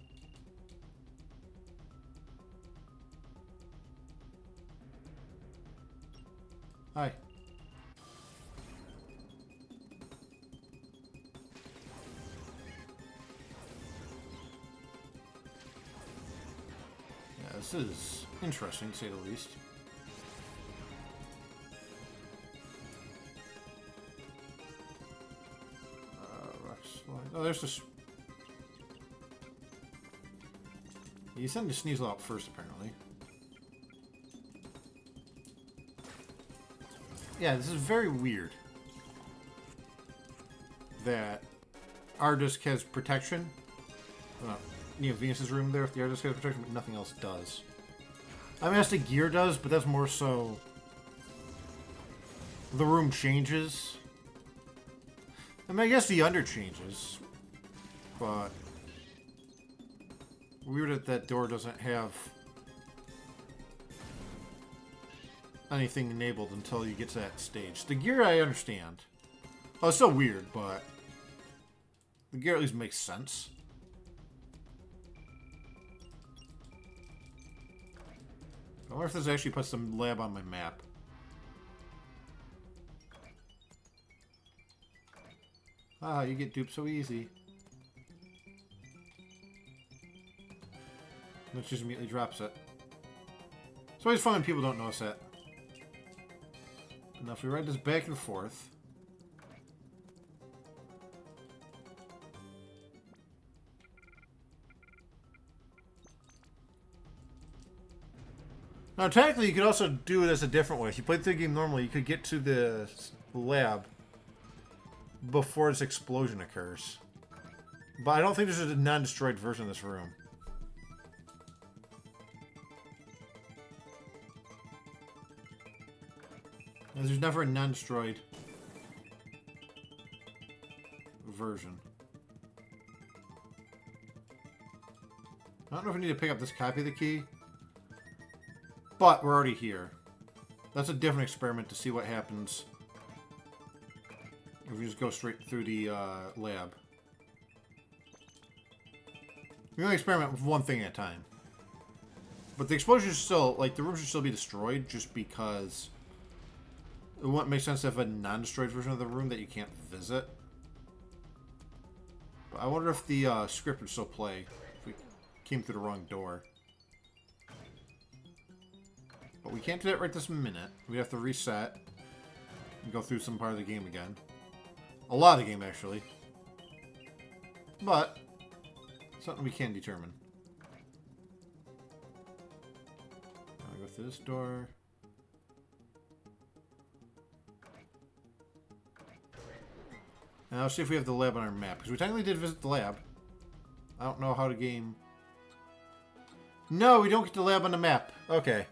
hi. Yeah, this is interesting to say the least. Oh, there's this. You send the Sneasel out first, apparently. Yeah, this is very weird. That Ardisk has protection. Venus's room there, if the Ardisk has protection, but nothing else does. I mean, the gear does, but that's more so. The room changes. I mean, I guess the under changes, but weird that that door doesn't have anything enabled until you get to that stage. The gear I understand. Oh, it's still weird, but the gear at least makes sense. I wonder if this actually puts some lab on my map. Ah, you get duped so easy. It just immediately drops it. It's always fun when people don't notice that. Now if we ride this back and forth. Now technically you could also do it as a different way. If you played the game normally, you could get to the lab before this explosion occurs. But I don't think there's a non-destroyed version of this room. There's never a non-destroyed version. I don't know if we need to pick up this copy of the key. But we're already here. That's a different experiment to see what happens if we just go straight through the lab. We only experiment with one thing at a time. But the explosion is still, like, the room should still be destroyed just because it wouldn't make sense to have a non-destroyed version of the room that you can't visit. But I wonder if the script would still play if we came through the wrong door. But we can't do that right this minute. We have to reset and go through some part of the game again. A lot of the game, actually. But something we can determine. Now we go through this door. Now let's see if we have the lab on our map. Because we technically did visit the lab. I don't know how the game... No, we don't get the lab on the map. Okay.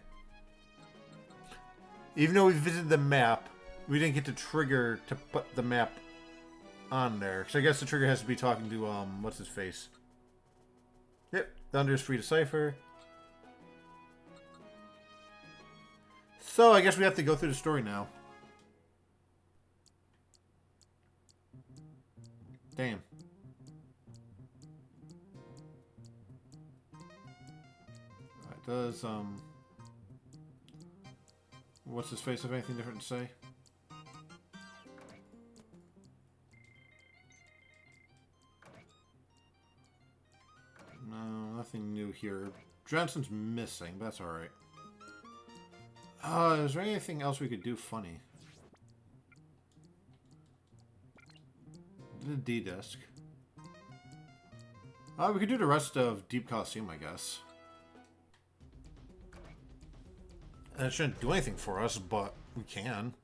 Even though we visited the map, we didn't get to trigger to put the map on there. So I guess the trigger has to be talking to, what's his face? Yep, Thunder is free to cipher. So I guess we have to go through the story now. Damn. Alright, does, what's his face have anything different to say? No, nothing new here. Johnson's missing, but that's alright. Is there anything else we could do funny? The D-Disc. We could do the rest of Deep Colosseum, I guess. And it shouldn't do anything for us, but we can.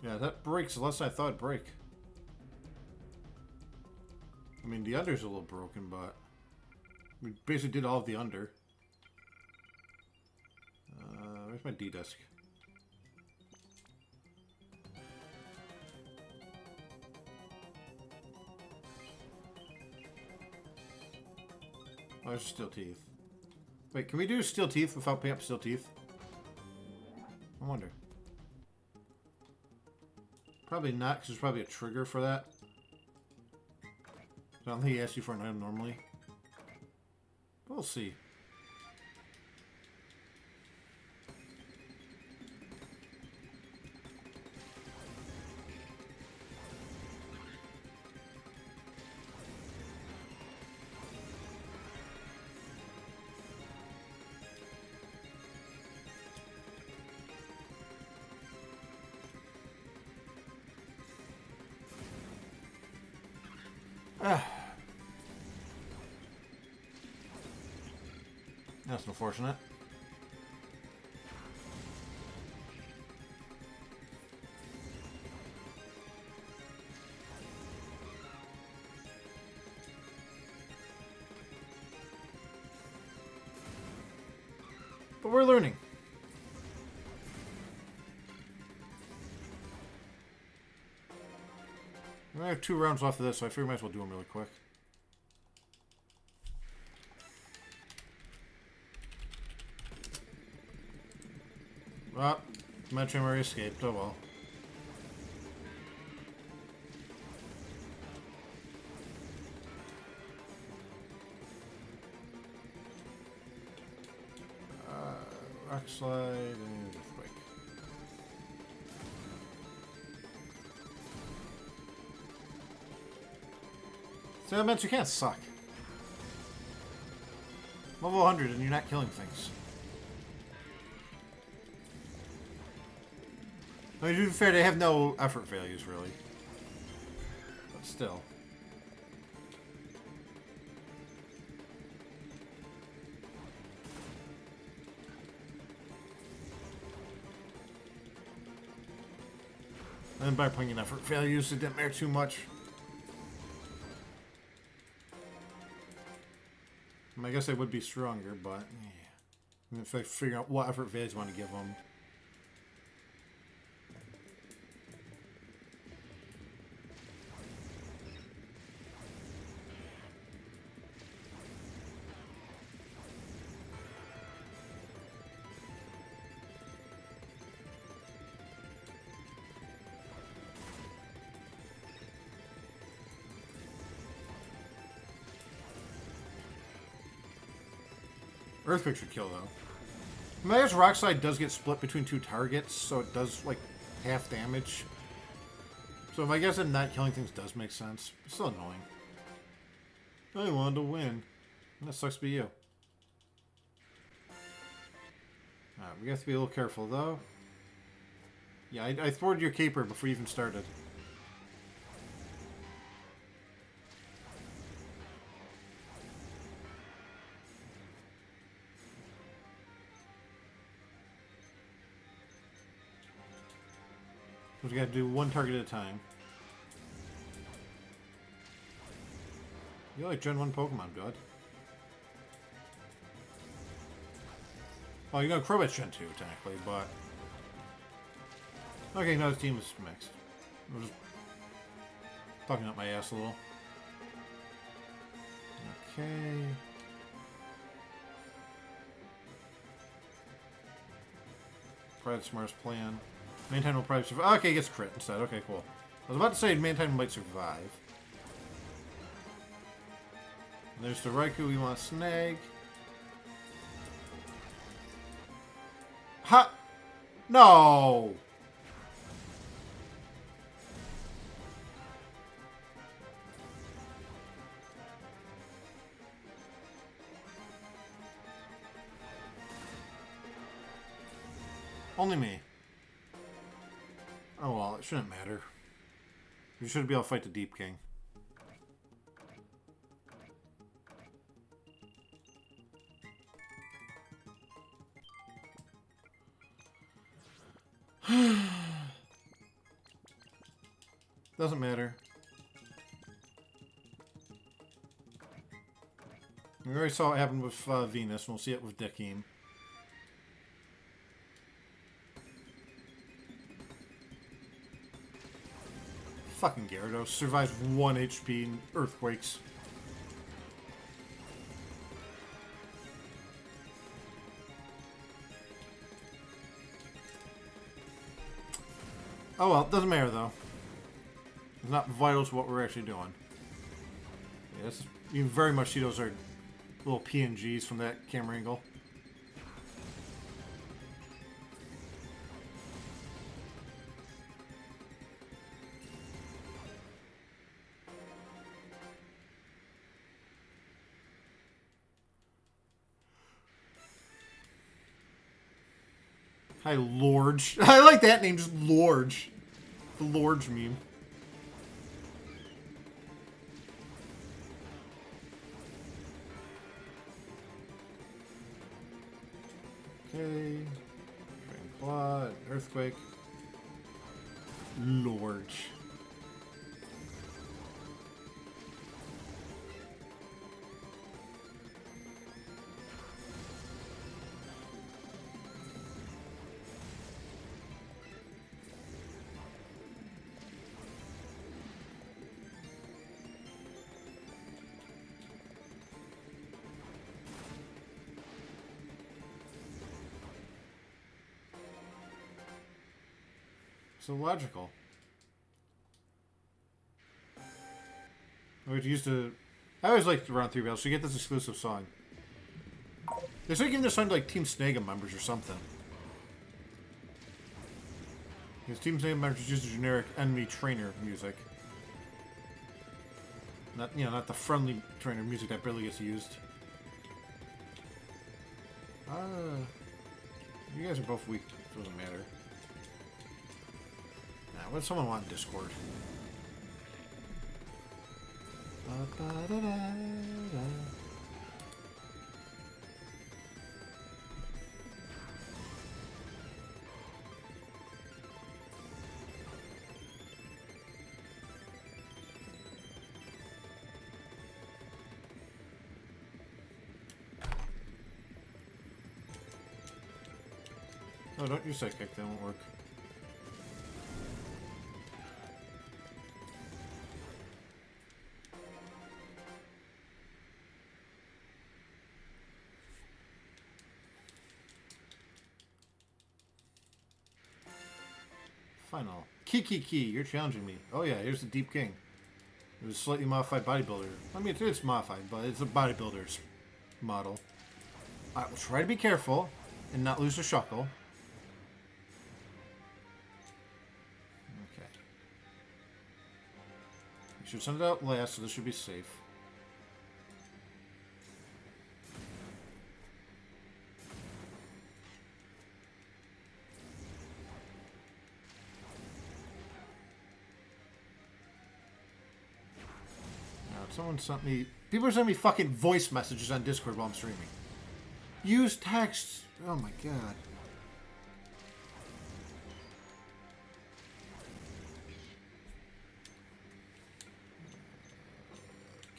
Yeah, that breaks less than I thought it'd break. I mean, the under's a little broken, but we basically did all of the under. Where's my D-Disc? Oh, there's steel teeth. Wait, can we do steel teeth without picking up steel teeth? I wonder. Probably not, because there's probably a trigger for that. I don't think he asks you for an item normally. We'll see. That's unfortunate. But we're learning. We have 2 rounds left of this, so I figure we might as well do them really quick. Well, my memory escaped. Oh well. Rock slide and earthquake. So that means you can't suck. Level 100 and you're not killing things. I mean, to be fair, they have no effort values, really. But still. And by putting in effort values, it didn't matter too much. I mean, I guess they would be stronger, but yeah. If I figure out what effort values I want to give them. Earthquake should kill, though. I mean, I guess Rock Slide does get split between 2 targets, so it does, like, half damage. So I guess that not killing things does make sense. It's still annoying. I wanted to win. That sucks to be you. Alright, we have to be a little careful, though. Yeah, I thwarted your caper before you even started. We gotta do 1 target at a time. You like Gen 1 Pokemon, good. Oh, you're gonna Crobat's Gen 2, technically, but... Okay, no, the team is mixed. I'm just talking up my ass a little. Okay. Probably the smartest plan. Mantine will probably survive. Okay, he gets crit instead. Okay, cool. I was about to say Mantine might survive. And there's the Raikou we want to snag. Ha! No! Only me. Oh well, it shouldn't matter. We should be able to fight the Deep King. Doesn't matter. We already saw what happened with Venus, and we'll see it with Dickeem. Fucking Gyarados survives 1 HP in Earthquakes. Oh well, it doesn't matter though. It's not vital to what we're actually doing. Yes, you can very much see those are little PNGs from that camera angle. Hi, Lorge. I like that name, just Lorge. The Lorge meme. Okay. Dragon Claw, Earthquake. Lorge. So logical. We used to. I always liked round 3 battles, so you get this exclusive song. They should give this song to like Team Snagem members or something. Because Team Snagem members use the generic enemy trainer music. Not, you know, not the friendly trainer music that barely gets used. You guys are both weak. It doesn't matter. What does someone want in Discord? Oh, don't use Sidekick, that won't work. Final. Kiki, you're challenging me. Oh yeah, here's the Deep King. It was a slightly modified bodybuilder. I mean, it's modified, but it's a bodybuilder's model. I will try to be careful and not lose a Shuckle. Okay. You should send it out last, so this should be safe. Someone sent me... People are sending me fucking voice messages on Discord while I'm streaming. Use text. Oh my god.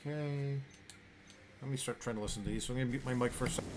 okay. Let me start trying to listen to these. So I'm going to mute my mic for a second.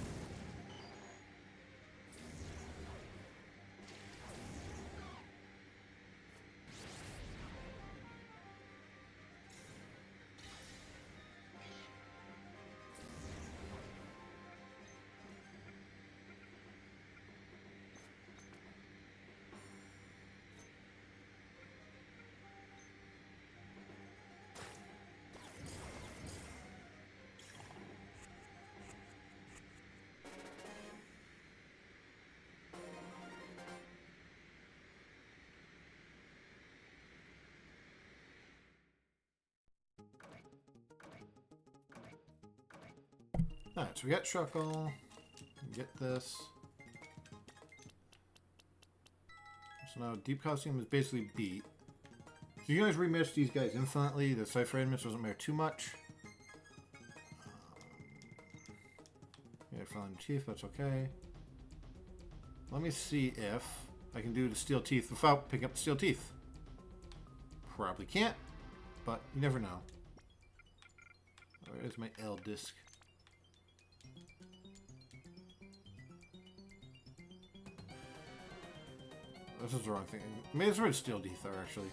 Alright, so we got Shuckle. Get this. So now Deep Colosseum is basically beat. So you guys rematch these guys infinitely. The Cypher Admins doesn't matter too much. Yeah, Fallen Teeth, that's okay. Let me see if I can do the Steel Teeth without picking up the Steel Teeth. Probably can't, but you never know. Where's my L disc? This is the wrong thing. Maybe it's where the Steel Teeth are, actually.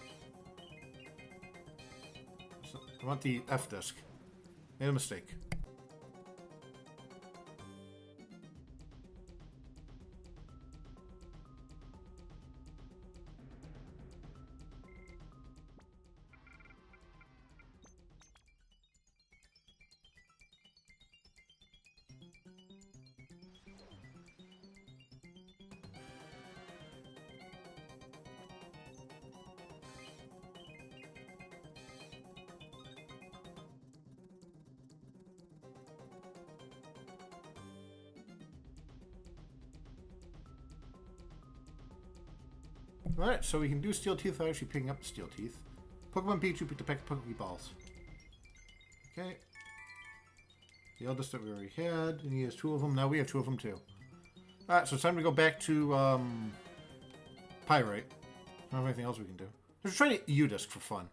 So, I want the F disc. Made a mistake. Alright, so we can do Steel Teeth without actually picking up the Steel Teeth. Pokemon Pikachu picked the pack of Pokeballs. Okay. The eldest that we already had, and he has 2 of them. Now we have 2 of them too. Alright, so it's time to go back to Pyrite. I don't have anything else we can do. Let's try to U-Disc for fun.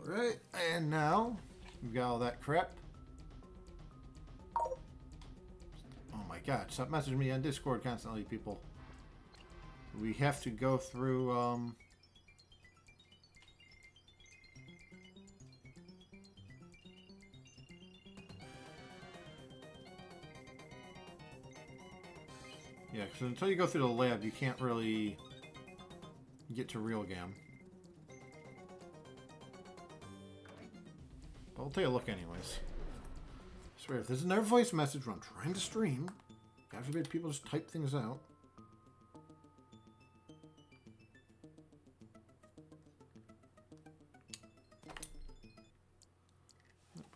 Alright, and now we've got all that crap. Oh my god, stop messaging me on Discord constantly, people. We have to go through, yeah, because until you go through the lab, you can't really get to real game. But we'll take a look anyways. I swear, if there's another voice message when I'm trying to stream, God forbid people just type things out.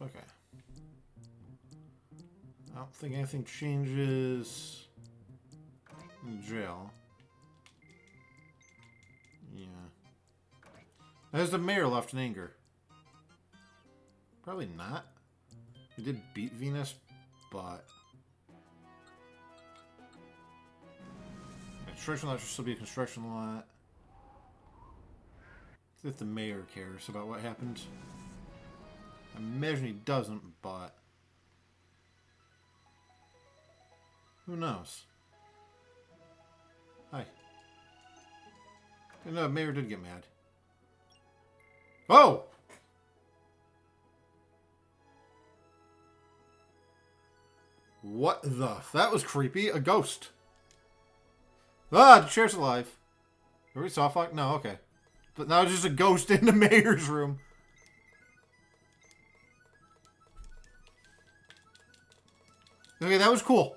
Okay. I don't think anything changes in jail. Yeah. There's the mayor left in anger. Probably not. We did beat Venus, but construction lot should still be a construction lot. If the mayor cares about what happened. I imagine he doesn't, but who knows? Hi. No, the mayor did get mad. Oh! What the? That was creepy. A ghost. Ah, the chair's alive. Are we softlocked? No, okay. But now it's just a ghost in the mayor's room. Okay, that was cool.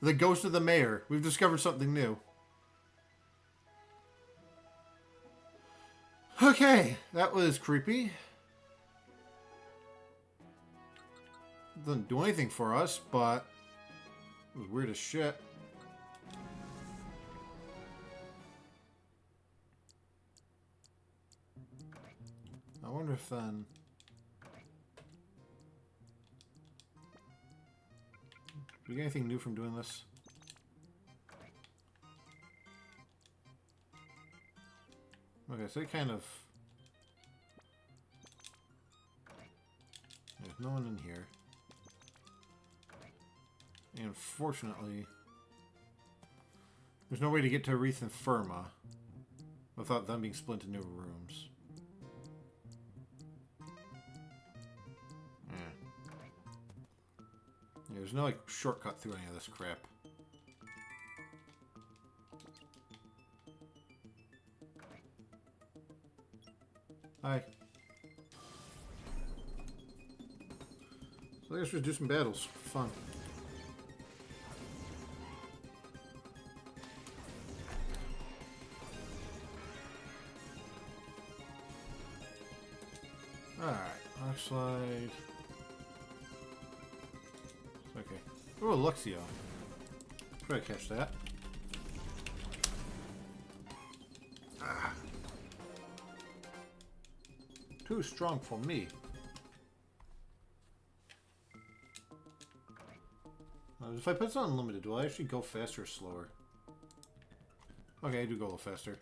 The ghost of the mayor. We've discovered something new. Okay, that was creepy. Doesn't do anything for us, but it was weird as shit. I wonder if then... Do we get anything new from doing this? Okay, so it kind of... There's no one in here. And fortunately, there's no way to get to Aretha and Firma without them being split into new rooms. Yeah, there's no like shortcut through any of this crap. Hi. So I guess we'll do some battles for fun. Alright, rock slide. Okay. Oh, Luxio. Try to catch that. Ah. Too strong for me. If I put this on unlimited, will I actually go faster or slower? Okay, I do go a little faster.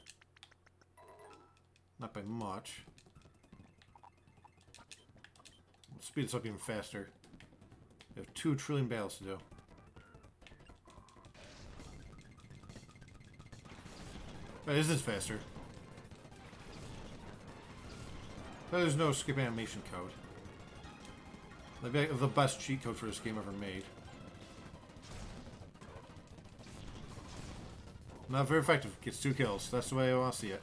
Not by much. Let's speed this up even faster. We have 2 trillion battles to do. Wait, is this faster? But there's no skip animation code. The best cheat code for this game ever made. Not very effective. Gets 2 kills. That's the way I want to see it.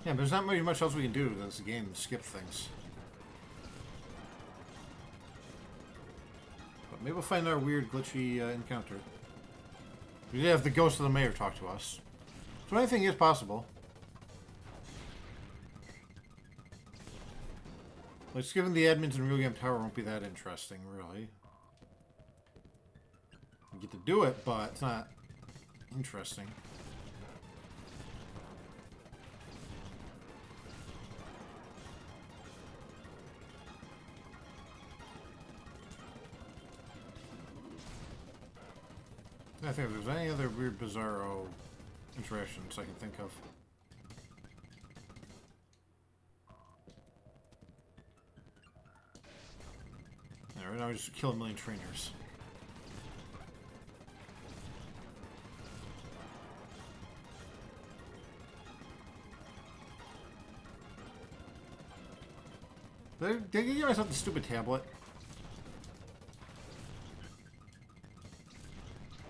Yeah, but there's not very much else we can do in this game to skip things. But maybe we'll find our weird, glitchy encounter. We did have the ghost of the mayor talk to us. So anything is possible. Like, skipping the admins in Real Game Tower won't be that interesting, really. You get to do it, but it's not interesting. I think if there's any other weird, bizarro interactions I can think of. Yeah, right now we just kill 1 million trainers. Did I give myself the stupid tablet?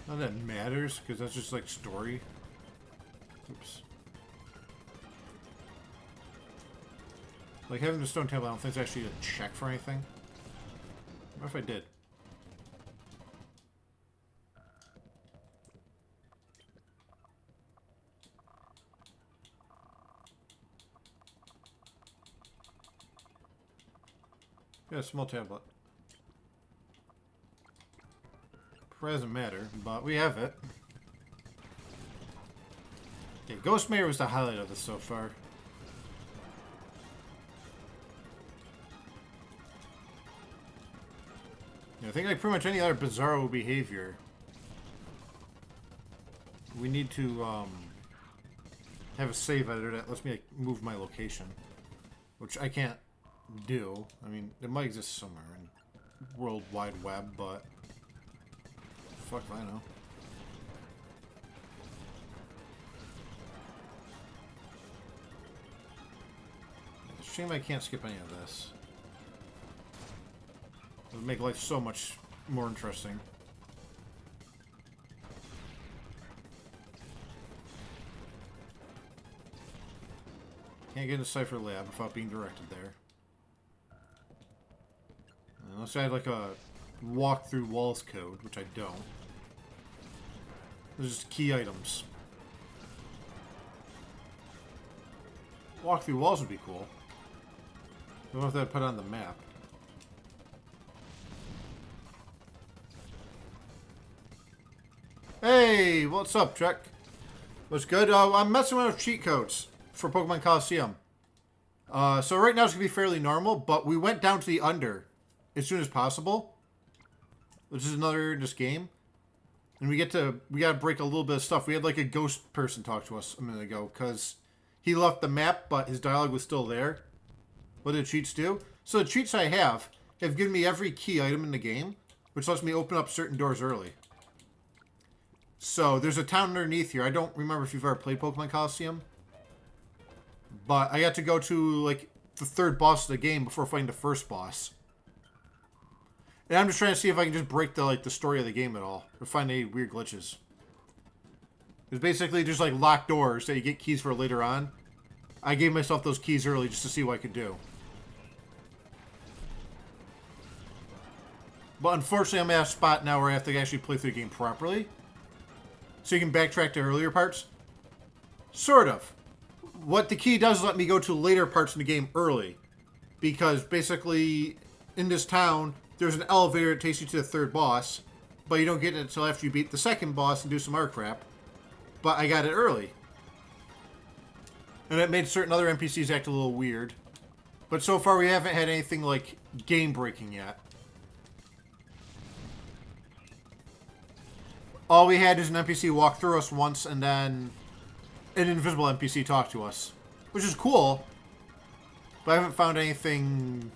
Not that it matters, because that's just like story. Oops. Like having the stone tablet, I don't think it's actually a check for anything. What if I did? Yeah, small tablet. Doesn't matter, but we have it. Okay, Ghost Mayor was the highlight of this so far. Yeah, I think like pretty much any other bizarro behavior, we need to have a save editor that lets me like move my location, which I can't do. I mean, it might exist somewhere in World Wide Web, but fuck if I know. It's a shame I can't skip any of this. It would make life so much more interesting. Can't get a Cypher Lab without being directed there. Unless I had like a walk through walls code, which I don't. There's just key items. Walk through walls would be cool. I don't know if that'd put it on the map. Hey, what's up, Chuck? What's good? I'm messing around with cheat codes for Pokemon Colosseum. So right now it's going to be fairly normal, but we went down to the under as soon as possible. Which is another in this game. And we gotta break a little bit of stuff. We had like a ghost person talk to us a minute ago, because he left the map, but his dialogue was still there. What did the cheats do? So the cheats I have given me every key item in the game, which lets me open up certain doors early. So there's a town underneath here. I don't remember if you've ever played Pokemon Colosseum. But I got to go to like the third boss of the game before fighting the first boss. And I'm just trying to see if I can just break the story of the game at all. Or find any weird glitches. It's basically just like locked doors that you get keys for later on. I gave myself those keys early just to see what I could do. But unfortunately I'm at a spot now where I have to actually play through the game properly. So you can backtrack to earlier parts? Sort of. What the key does is let me go to later parts in the game early. Because basically, in this town, there's an elevator that takes you to the third boss. But you don't get it until after you beat the second boss and do some other crap. But I got it early. And it made certain other NPCs act a little weird. But so far we haven't had anything like game breaking yet. All we had is an NPC walk through us once, and then an invisible NPC talk to us. Which is cool. But I haven't found anything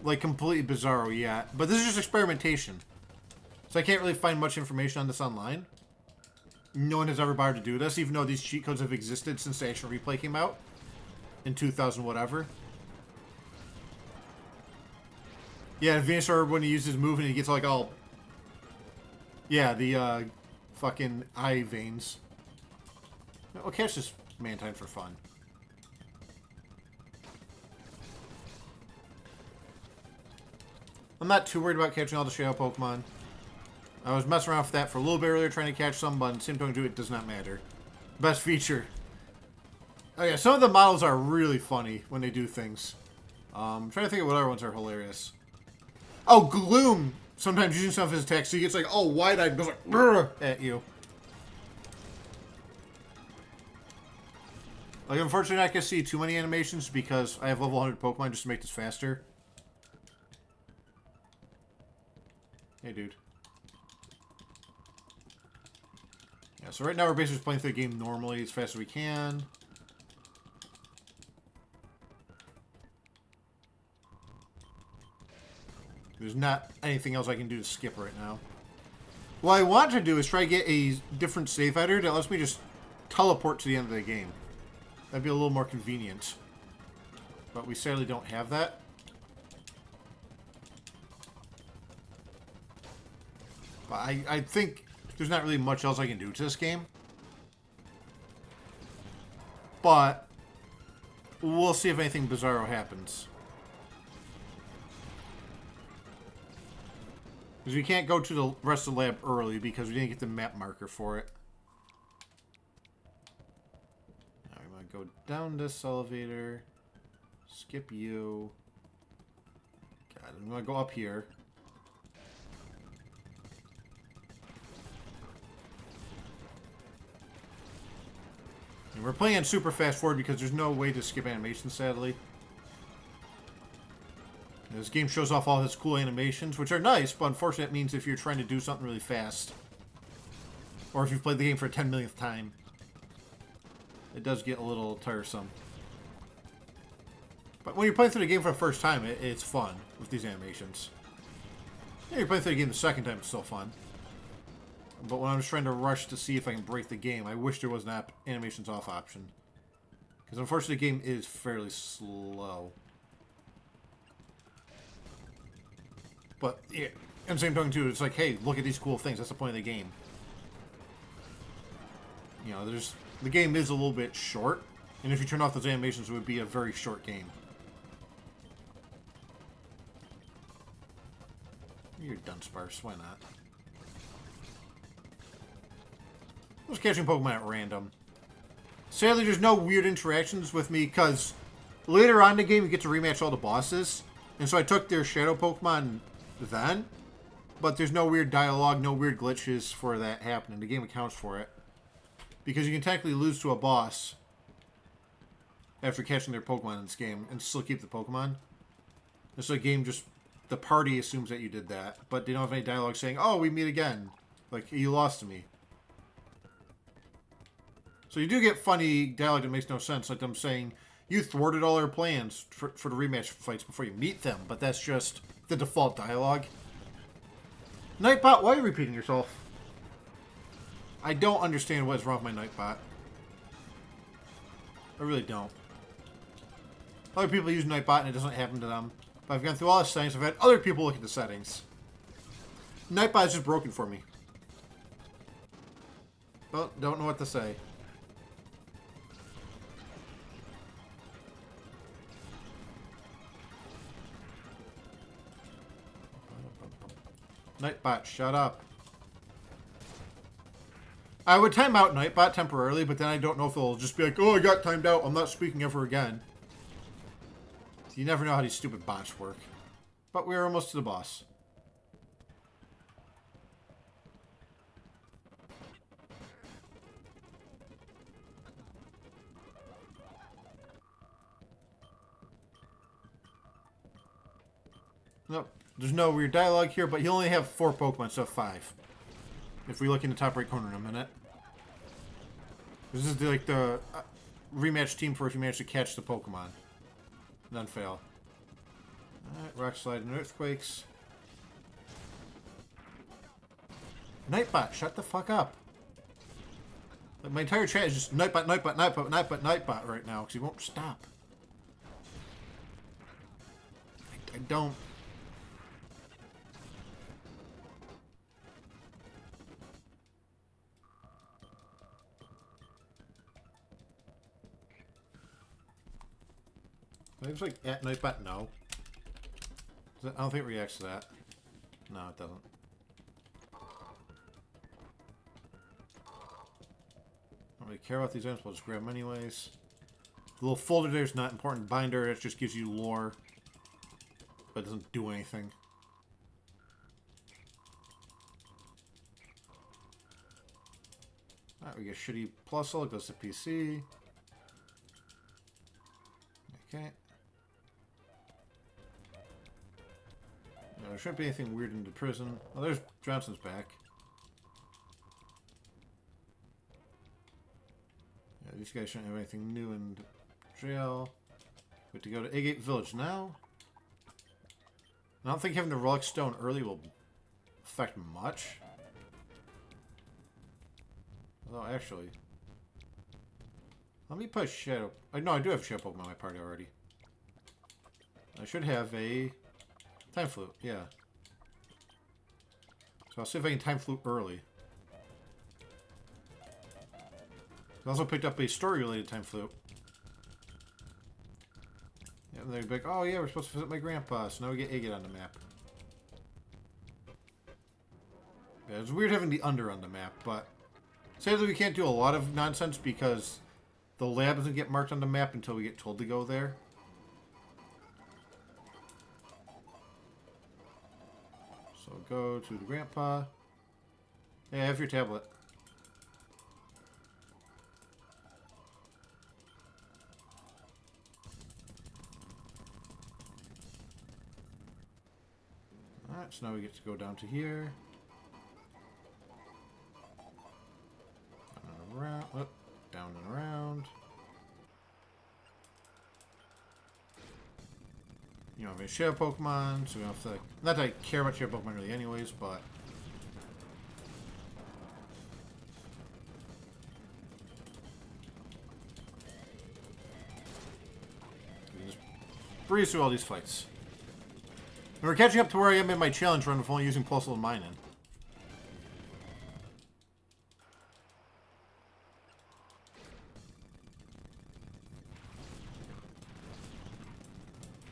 like completely bizarro yet. But this is just experimentation. So I can't really find much information on this online. No one has ever bothered to do this, even though these cheat codes have existed since the actual replay came out. In 2000 whatever. Yeah, and Venusaur, when he uses his move and he gets like all... Yeah, the fucking eye veins. I'll catch this Mantine for fun. I'm not too worried about catching all the Shadow Pokemon. I was messing around with that for a little bit earlier, trying to catch some, but same time it does not matter. Best feature. Oh yeah, some of the models are really funny when they do things. I'm trying to think of what other ones are hilarious. Oh, Gloom! Sometimes using some of his attacks, so he gets like, oh, wide-eyed, goes like, brrr, at you. Like, unfortunately, I can see too many animations because I have level 100 Pokemon just to make this faster. Hey, dude. Yeah, so right now we're basically just playing through the game normally as fast as we can. There's not anything else I can do to skip right now. What I want to do is try to get a different save editor that lets me just teleport to the end of the game. That'd be a little more convenient. But we sadly don't have that. But I think there's not really much else I can do to this game. But we'll see if anything bizarro happens. Because we can't go to the rest of the lab early because we didn't get the map marker for it. Now we want to go down this elevator. Skip you. God, I'm going to go up here. And we're playing on super fast forward because there's no way to skip animations, sadly. This game shows off all his cool animations, which are nice, but unfortunately it means if you're trying to do something really fast, or if you've played the game for a 10 millionth time, it does get a little tiresome. But when you're playing through the game for the first time, it's fun with these animations. Yeah, you're playing through the game the second time, it's still fun. But when I was trying to rush to see if I can break the game, I wish there was an animations off option. Because unfortunately the game is fairly slow. But, yeah, and same token too, it's like, hey, look at these cool things. That's the point of the game. You know, the game is a little bit short. And if you turn off those animations, it would be a very short game. You're Dunsparce. Why not? I was catching Pokemon at random. Sadly, there's no weird interactions with me because later on in the game you get to rematch all the bosses. And so I took their Shadow Pokemon then. But there's no weird dialogue, no weird glitches for that happening. The game accounts for it. Because you can technically lose to a boss after catching their Pokemon in this game and still keep the Pokemon. And so the game just... The party assumes that you did that. But they don't have any dialogue saying, oh, we meet again. Like, you lost to me. So you do get funny dialogue that makes no sense. Like them saying, you thwarted all our plans for the rematch fights before you meet them. But that's just the default dialogue. Nightbot, why are you repeating yourself? I don't understand what is wrong with my Nightbot. I really don't. Other people use Nightbot and it doesn't happen to them. But I've gone through all the settings. I've had other people look at the settings. Nightbot is just broken for me. Well, don't know what to say. Nightbot, shut up. I would time out Nightbot temporarily, but then I don't know if it'll just be like, oh, I got timed out. I'm not speaking ever again. You never know how these stupid bots work. But we're almost to the boss. Nope. There's no weird dialogue here, but he'll only have 4 Pokemon, so 5. If we look in the top right corner in a minute. This is like the rematch team for if you manage to catch the Pokemon. None fail. Alright, Rock Slide and Earthquakes. Nightbot, shut the fuck up. Like, my entire chat is just Nightbot, Nightbot, Nightbot, Nightbot, Nightbot right now, because he won't stop. I don't... It's like at Nightbot, no. I don't think it reacts to that. No, it doesn't. I don't really care about these items, we'll just grab them anyways. The little folder there is not important. Binder, it just gives you lore. But it doesn't do anything. Alright, we get shitty Plusle, it goes to PC. Okay. No, there shouldn't be anything weird in the prison. Oh, there's Johnson's back. Yeah, these guys shouldn't have anything new in jail. We have to go to Agate Village now. I don't think having the Relic Stone early will affect much. Although, actually... Let me put Shadow... No, I do have Shadow Pokemon in my party already. I should have a... Time Flute, yeah. So I'll see if I can Time Flute early. I also picked up a story-related Time Flute. Yeah, and they're like, oh yeah, we're supposed to visit my grandpa, so now we get Agate on the map. Yeah, it's weird having the Under on the map, but... Sadly, we can't do a lot of nonsense because the lab doesn't get marked on the map until we get told to go there. So go to the grandpa. Hey, have your tablet. Alright, so now we get to go down to here. Down and around. Oh, down and around. You know, I have a Shadow Pokemon, so we don't have to... Not that I care about Shadow Pokemon really anyways, but... We just breeze through all these fights. And we're catching up to where I am in my challenge run with only using Plusle and Minun.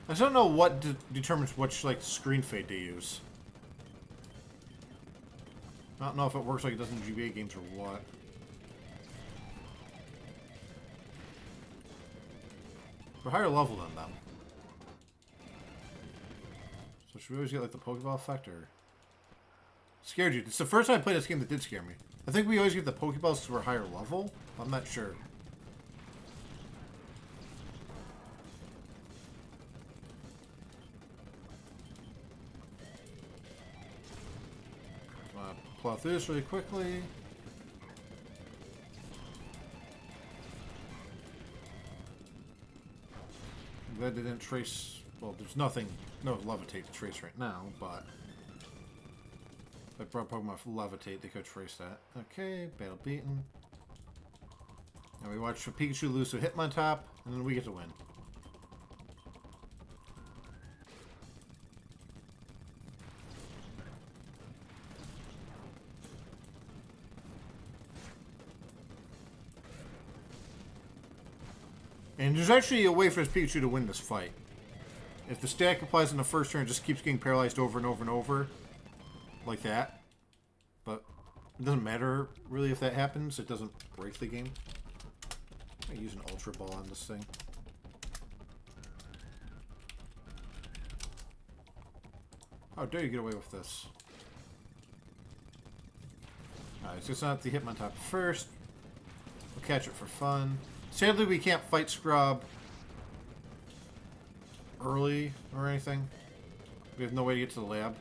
I just don't know what determines which, like, screen fade to use. I don't know if it works like it does in GBA games or what. We're higher level than them. So should we always get like the Pokeball effect or... Scared you. It's the first time I played this game that did scare me. I think we always get the Pokeballs because we're higher level. I'm not sure. I'm gonna plow through this really quickly. I'm glad they didn't trace... Well, there's nothing... No levitate to trace right now, but... If I brought Pokemon levitate, they could trace that. Okay, battle beaten. Now we watch Pikachu lose to Hitmontop, and then we get to win. And there's actually a way for this Pikachu to win this fight. If the stack applies in the first turn, it just keeps getting paralyzed over and over and over. Like that. But it doesn't matter, really, if that happens. It doesn't break the game. I use an Ultra Ball on this thing. How dare you get away with this? Alright, so it's not the Hitmontop first. We'll catch it for fun. Sadly, we can't fight Scrub early or anything. We have no way to get to the lab.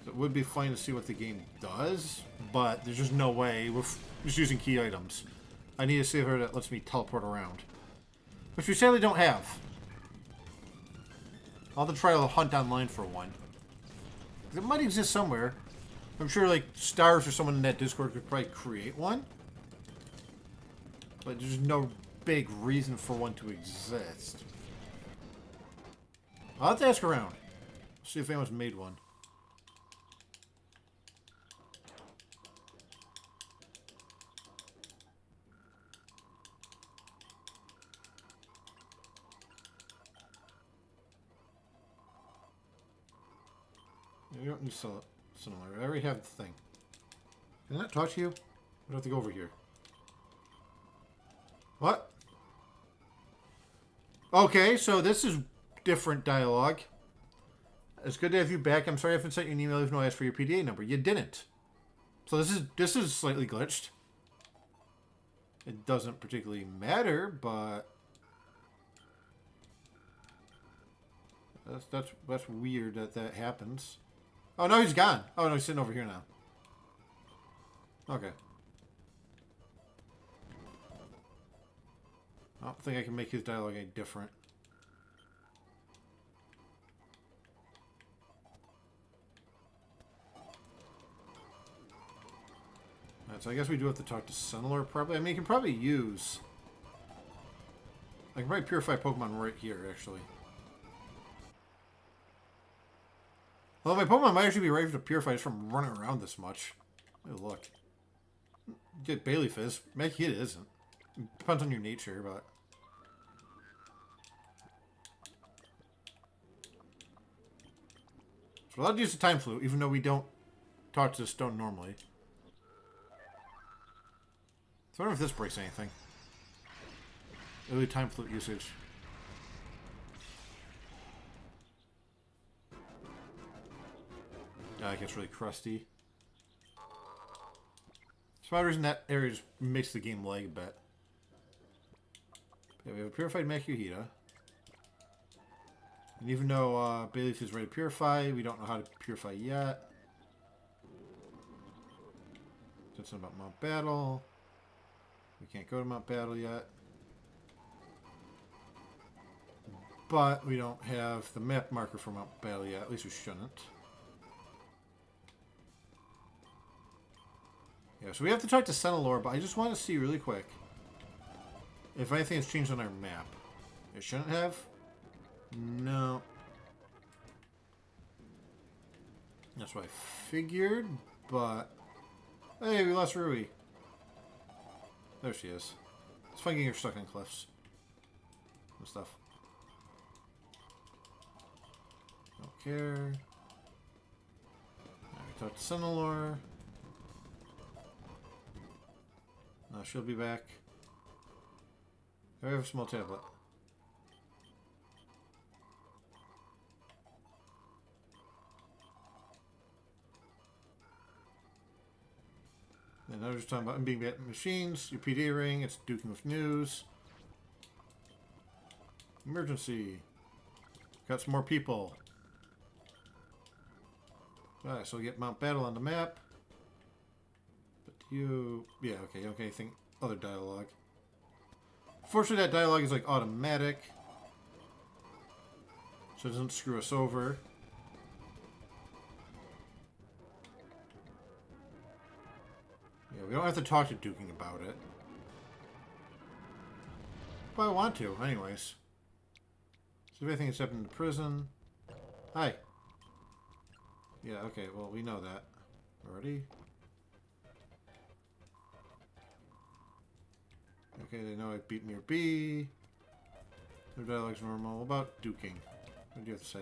So it would be fun to see what the game does, but there's just no way. We're just using key items. I need a saver that lets me teleport around, which we sadly don't have. I'll have to try to hunt online for one. It might exist somewhere. I'm sure like Stars or someone in that Discord could probably create one. But there's no big reason for one to exist. I'll have to ask around. See if anyone's made one. You don't need to sell it. Similar. I already have the thing. Can I not talk to you? I have to go over here. What? Okay, so this is different dialogue. It's good to have you back. I'm sorry I haven't sent you an email even though I asked for your PDA number. You didn't. So this is slightly glitched. It doesn't particularly matter, but that's weird that happens. Oh no, he's gone. Oh no, he's sitting over here now. Okay. I don't think I can make his dialogue any different. Alright, so I guess we do have to talk to Sunlord probably. I mean, you can probably use... I can probably purify Pokemon right here, actually. Although my Pokemon might actually be ready to purify just from running around this much. Oh, look. Get Bailey Fizz. Maybe it isn't. Depends on your nature, but... So we're allowed to use the Time Flute, even though we don't talk to the stone normally. So I wonder if this breaks anything. Early Time Flute usage. Yeah, it gets really crusty. For some reason that area just makes the game lag a bit. Okay, we have a purified Makuhita. And even though Bayleaf is ready to purify, we don't know how to purify yet. Said something about Mount Battle. We can't go to Mount Battle yet. But we don't have the map marker for Mount Battle yet. At least we shouldn't. Yeah, so we have to talk to Sentinelore, but I just want to see really quick if anything has changed on our map. It shouldn't have. No. That's what I figured, but... Hey, we lost Rui. There she is. It's fun getting her stuck on cliffs. And stuff. Don't care. talk to Senelor. She'll be back. I have a small tablet. And I was just talking about being bad machines, your PD ring, it's duking with news. Emergency. Got some more people. Alright, so we get Mount Battle on the map. But you... Yeah, okay, okay, think other dialogue. Fortunately, that dialogue is like automatic. So it doesn't screw us over. Yeah, we don't have to talk to Duking about it. But I want to, anyways. So everything except in the prison. Hi. Yeah, okay, well, we know that already. Okay, they know I beat near B. Their dialogue's normal. What about duking? What do you have to say?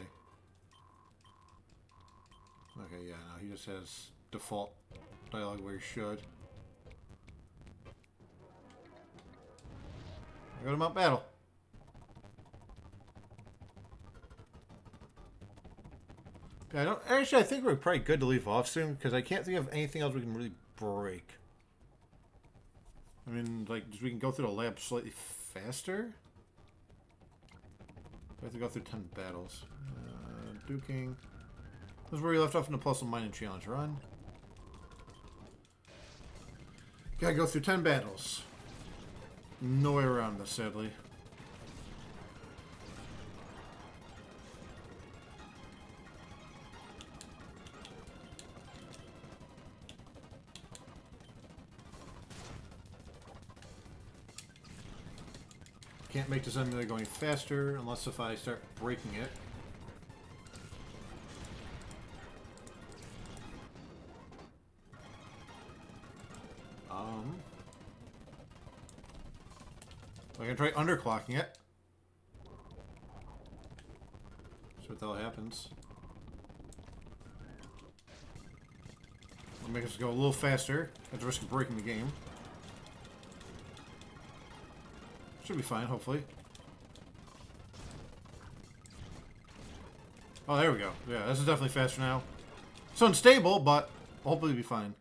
Okay, yeah, no, he just has default dialogue where he should. I go to Mount Battle. Yeah, I think we're probably good to leave off soon because I can't think of anything else we can really break. I mean, like, we can go through the lab slightly faster. We have to go through 10 battles. Duking. This is where we left off in the Puzzle Mining Challenge run. Gotta go through 10 battles. No way around this, sadly. Can't make this emulator going faster unless if I start breaking it. I'm gonna try underclocking it. See what the hell happens. I'll make us go a little faster at the risk of breaking the game. Should be fine, hopefully. Oh, there we go. Yeah, this is definitely faster now. It's unstable, but hopefully it'll be fine.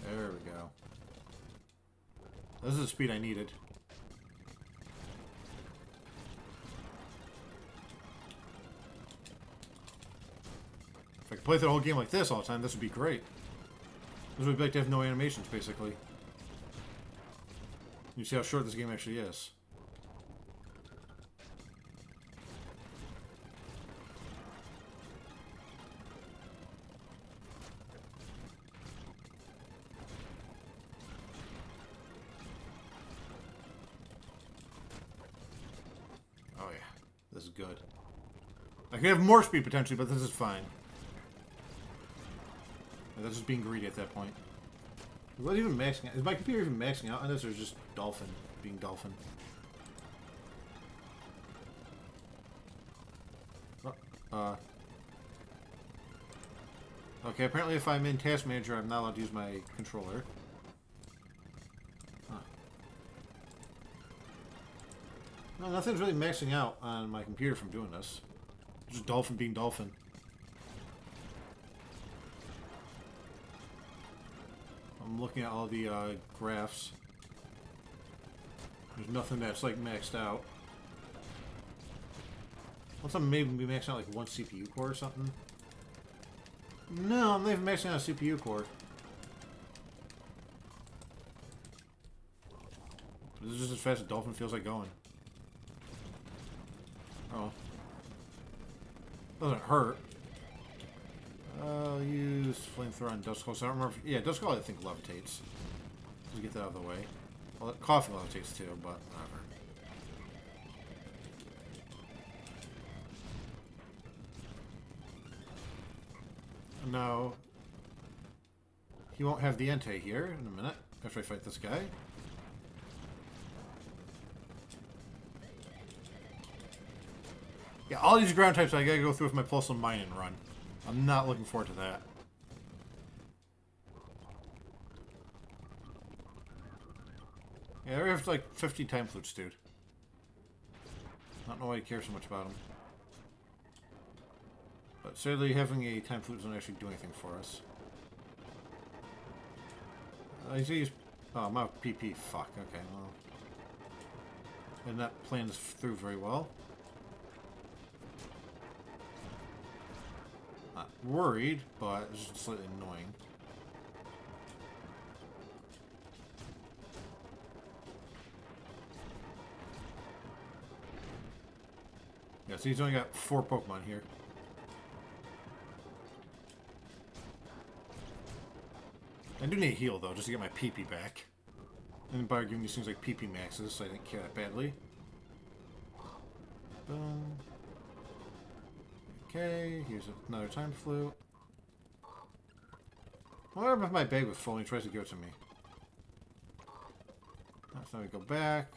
There we go. This is the speed I needed. If I could play through the whole game like this all the time, this would be great. This would be like to have no animations, basically. You see how short this game actually is. Oh yeah, this is good. I could have more speed potentially, but this is fine. That's just being greedy at that point. What even maxing out? Is my computer even maxing out on this, or is just Dolphin being Dolphin? Okay, apparently if I'm in Task Manager, I'm not allowed to use my controller. Huh. No, nothing's really maxing out on my computer from doing this. Just Dolphin being Dolphin. I'm looking at all the graphs. There's nothing that's like maxed out. What's something maybe be maxing out like one CPU core or something? No, I'm not even maxing out a CPU core. This is just as fast as Dolphin feels like going. Oh. Doesn't hurt. I'll use Flamethrower on Duskull. So I don't remember if, yeah, Duskull I think levitates. Let's get that out of the way. Well, Coffee levitates too, but whatever. No. he won't have the Entei here in a minute after I fight this guy. Yeah, all these ground types I gotta go through with my Pulse and Mine and run. I'm not looking forward to that. Yeah, we have like 50 Time Flutes, dude. I don't know why you care so much about them. But sadly, having a Time Flute doesn't actually do anything for us. I see he's... Oh, I'm out of PP. Fuck. Okay, well... And that plans through very well. Not worried, but it's just slightly annoying. Yeah, so he's only got 4 Pokemon here. I do need a heal, though, just to get my PP back. And by giving these things like PP maxes, so I didn't care that badly. Boom. Okay, here's another Time Flute. What if my bag was full and he tries to give it to me? That's how we go back.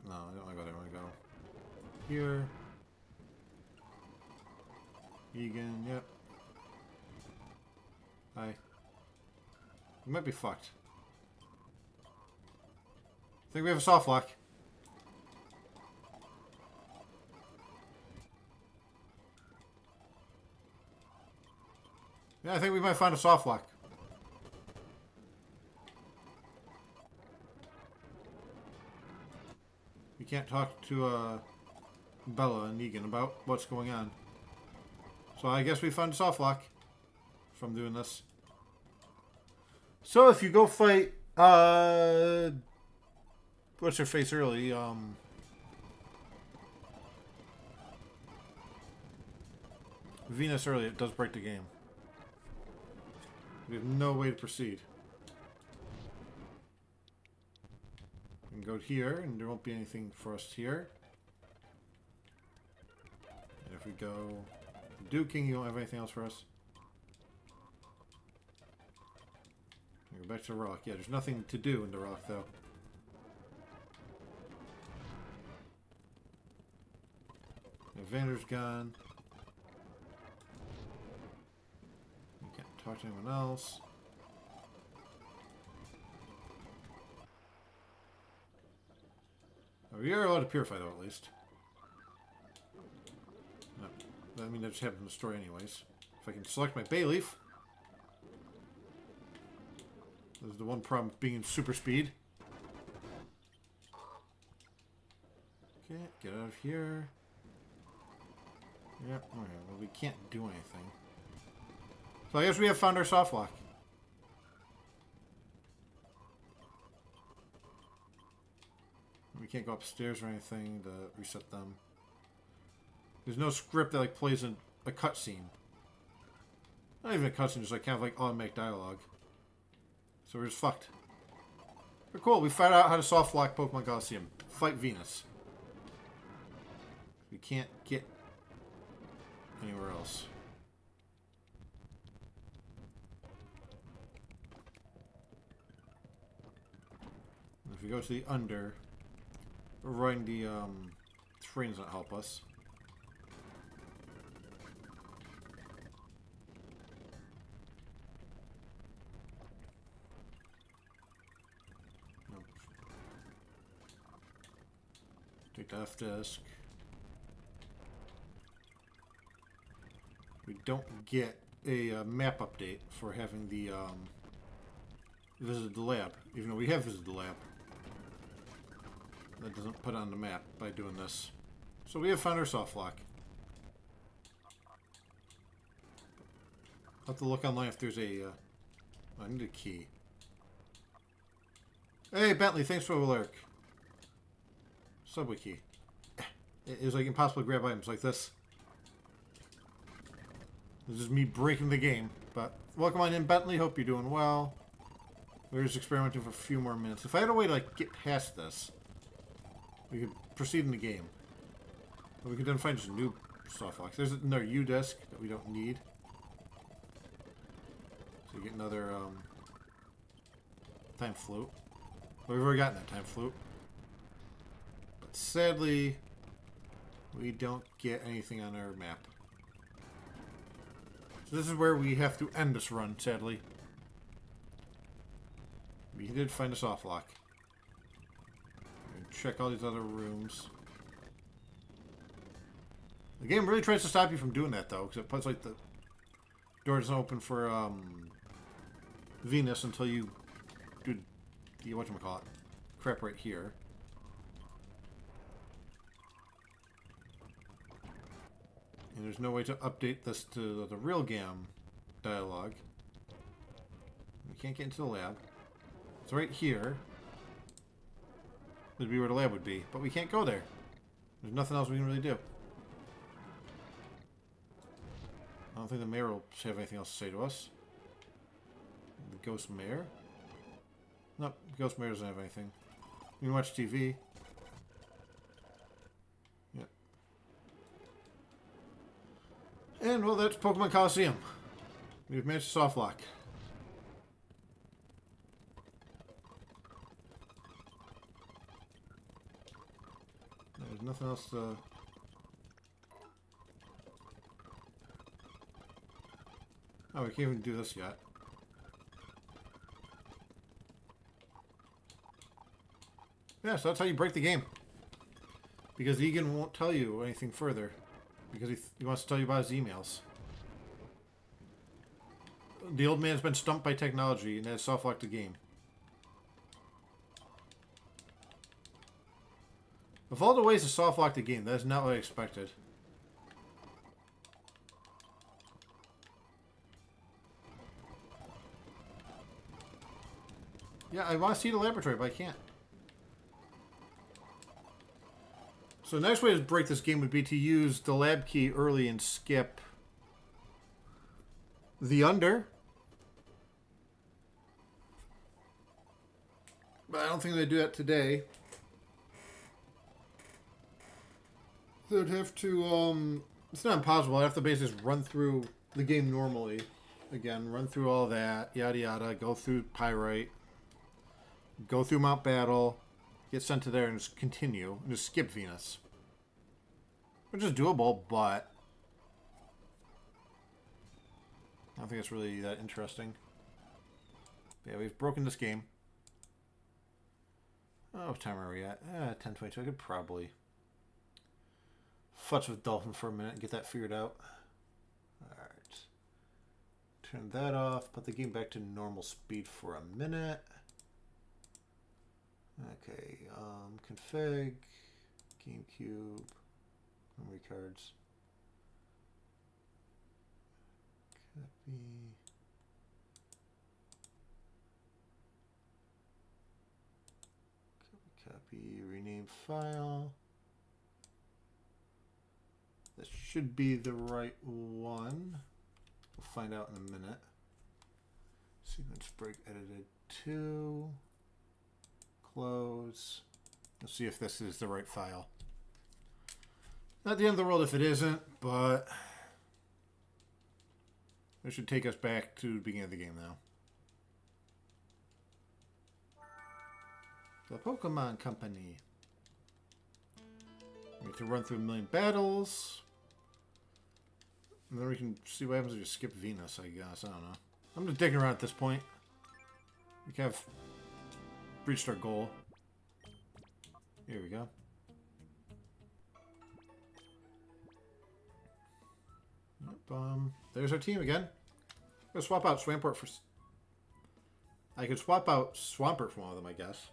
No, I don't want to go there. I want to go here. Egan, yep. Hi. We might be fucked. I think we have a soft lock. Yeah, I think we might find a soft lock. We can't talk to Bella and Negan about what's going on. So I guess we found a soft lock from doing this. So if you go fight what's her face early, Venus early, it does break the game. We have no way to proceed. We can go here, and there won't be anything for us here. And if we go Duking, you won't have anything else for us. We go back to the rock. Yeah, there's nothing to do in the rock, though. Vander's gone. We can't talk to anyone else. Oh, we are allowed to purify, though, at least. No, I mean, that just happened in the story anyways. If I can select my Bayleaf. This is the one problem being in super speed. Okay, get out of here. Yep, okay, well, we can't do anything. So I guess we have found our soft lock. We can't go upstairs or anything to reset them. There's no script that like plays in a cutscene. Not even a cutscene, just like kind of like automatic dialogue. So we're just fucked. But cool, we found out how to soft lock Pokemon Colosseum. Fight Venus. We can't get anywhere else. And if we go to the under, avoiding the terrain doesn't help us. Nope. Take the F disc. We don't get a map update for having the visit the lab, even though we have visited the lab. That doesn't put on the map by doing this. So we have found our soft lock. I'll have to look online if there's a... I need a key. Hey, Bentley, thanks for the lurk. Subway key. It was like impossible to grab items like this. This is me breaking the game. But welcome on in, Bentley. Hope you're doing well. We're just experimenting for a few more minutes. If I had a way to like get past this, we could proceed in the game. But we could then find just new soft locks. There's another U disc that we don't need. So you get another time flute. Well, we've already gotten that time flute. But sadly, we don't get anything on our map. So this is where we have to end this run, sadly. We did find a soft lock. Check all these other rooms. The game really tries to stop you from doing that, though, because it puts, like, the door doesn't open for, Venus until you do the, whatchamacallit, crap right here. And there's no way to update this to the real GAM dialogue. We can't get into the lab. It's right here. Would be where the lab would be, but we can't go there. There's nothing else we can really do. I don't think the mayor will have anything else to say to us. The ghost mayor? Nope, the ghost mayor doesn't have anything. We can watch TV. Yep. And, well, that's Pokemon Colosseum. We've managed to soft lock. There's nothing else to... Oh, we can't even do this yet. Yeah, so that's how you break the game. Because Egan won't tell you anything further. Because he wants to tell you about his emails. The old man's been stumped by technology and has soft-locked the game. Of all the ways to soft-lock the game, that is not what I expected. Yeah, I want to see the laboratory, but I can't. So the next way to break this game would be to use the lab key early and skip the under. But I don't think they do that today. They'd have to, it's not impossible. I'd have to basically just run through the game normally. Again, run through all that, yada yada, go through Pyrite, go through Mount Battle, get sent to there, and just continue, and just skip Venus. Which is doable, but I don't think it's really that interesting. But yeah, we've broken this game. Oh, what time are we at? 10:22. I could probably futz with Dolphin for a minute and get that figured out. Alright. Turn that off. Put the game back to normal speed for a minute. Okay. Config. GameCube. Memory cards. Copy. Copy. Rename file. This should be the right one. We'll find out in a minute. Sequence break edited 2. Close. Let's see if this is the right file. Not the end of the world if it isn't, but it should take us back to the beginning of the game now. The Pokemon Company. We have to run through 1,000,000 battles. And then we can see what happens if you skip Venus, I guess. I don't know. I'm just digging around at this point. We have reached our goal. Here we go. Yep, there's our team again. I'm gonna swap out Swampert for... I could swap out Swampert for one of them, I guess.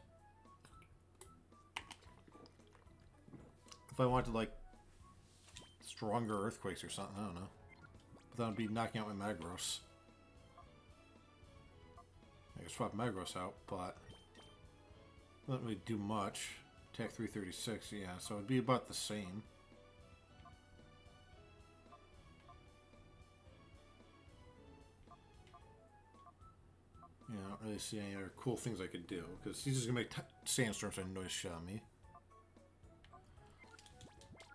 If I wanted, like, stronger earthquakes or something, I don't know. But that would be knocking out my Magros. I could swap Magros out, but it doesn't really do much. Attack 336, yeah, so it'd be about the same. Yeah, I don't really see any other cool things I could do, because he's just going to make sandstorms and noise shot me.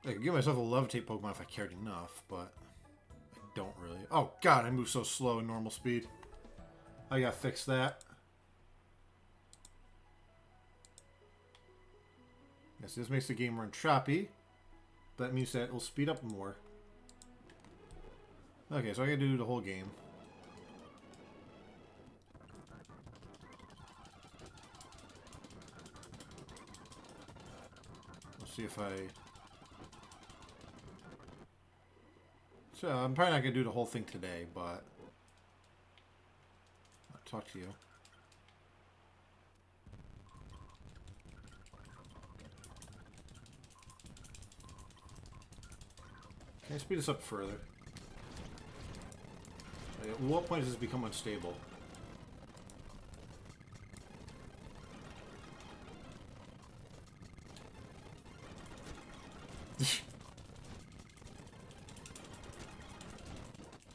I could give myself a levitate Pokemon if I cared enough, but I don't really. Oh god, I move so slow in normal speed. I gotta fix that. Yes, this makes the game run choppy. That means that it will speed up more. Okay, so I gotta do the whole game. Let's see if I... So, I'm probably not gonna do the whole thing today, but... I'll talk to you. Can I speed this up further? At what point does this become unstable?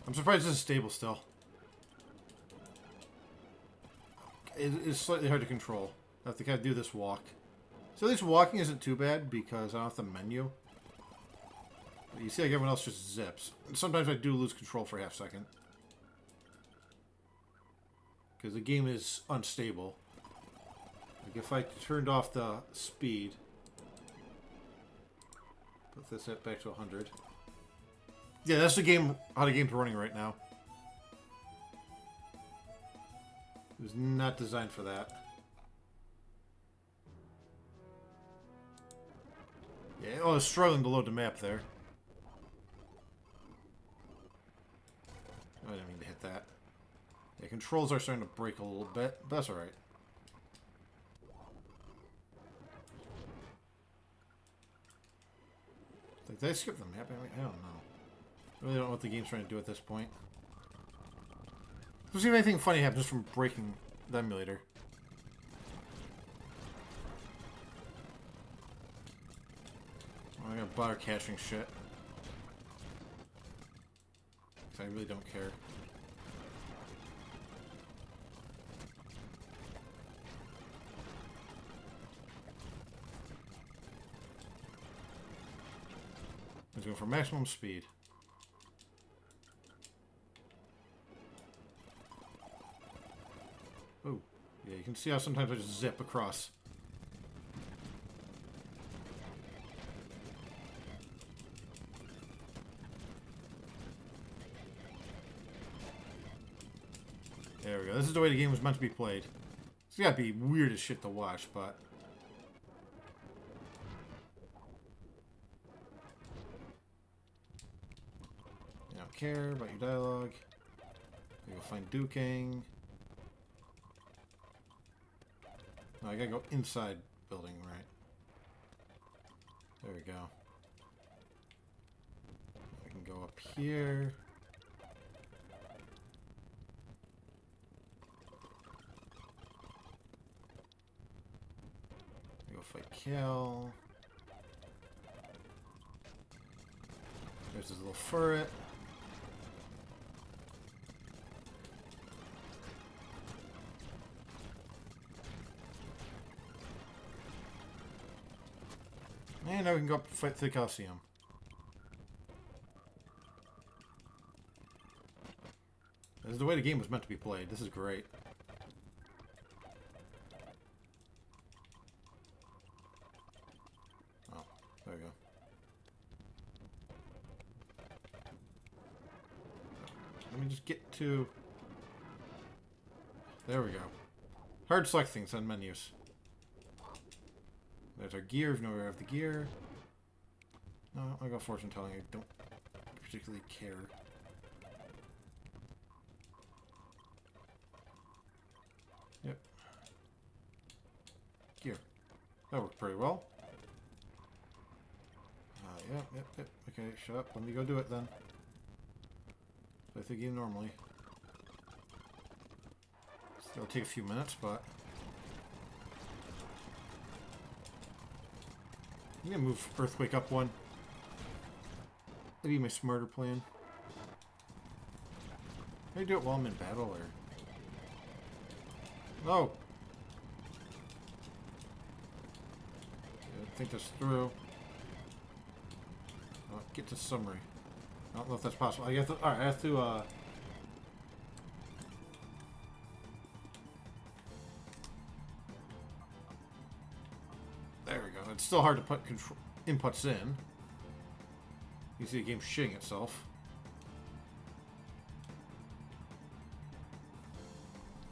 I'm surprised this is stable still. It is slightly hard to control. I have to kind of do this walk. So at least walking isn't too bad because I don't have the menu. But you see like everyone else just zips. And sometimes I do lose control for a half second. Because the game is unstable. Like if I turned off the speed. Put this back to 100. Yeah, that's the game, how the game's running right now. It was not designed for that. Yeah, oh, I was struggling to load the map there. Oh, I didn't mean to hit that. Yeah, controls are starting to break a little bit, but that's alright. Did I skip the map? I don't know. I really don't know what the game's trying to do at this point. Let's see if anything funny happens from breaking the emulator. Oh, I got bother caching shit. I really don't care. Let's go for maximum speed. Oh, yeah, you can see how sometimes I just zip across. There we go. This is the way the game was meant to be played. It's gotta be weird as shit to watch, but... I don't care about your dialogue. You go find Duking. No, I gotta go inside building, right? There we go. I can go up here. Go fight Cal. There's his little ferret. And now we can go up and fight the Colosseum. This is the way the game was meant to be played. This is great. Oh, there we go. Let me just get to... There we go. Hard select things on menus. There's our gear, if you know where we have the gear. No, I'll go fortune telling. I don't particularly care. Yep. Gear. That worked pretty well. Yep. Okay, shut up. Let me go do it then. Play the game normally. It'll take a few minutes, but... I'm gonna move Earthquake up one. That'd be my smarter plan. Can I do it while I'm in battle, or... Oh! Think this through. Get to summary. I don't know if that's possible. I have to, alright, I have to, still hard to put inputs in. You see the game shitting itself.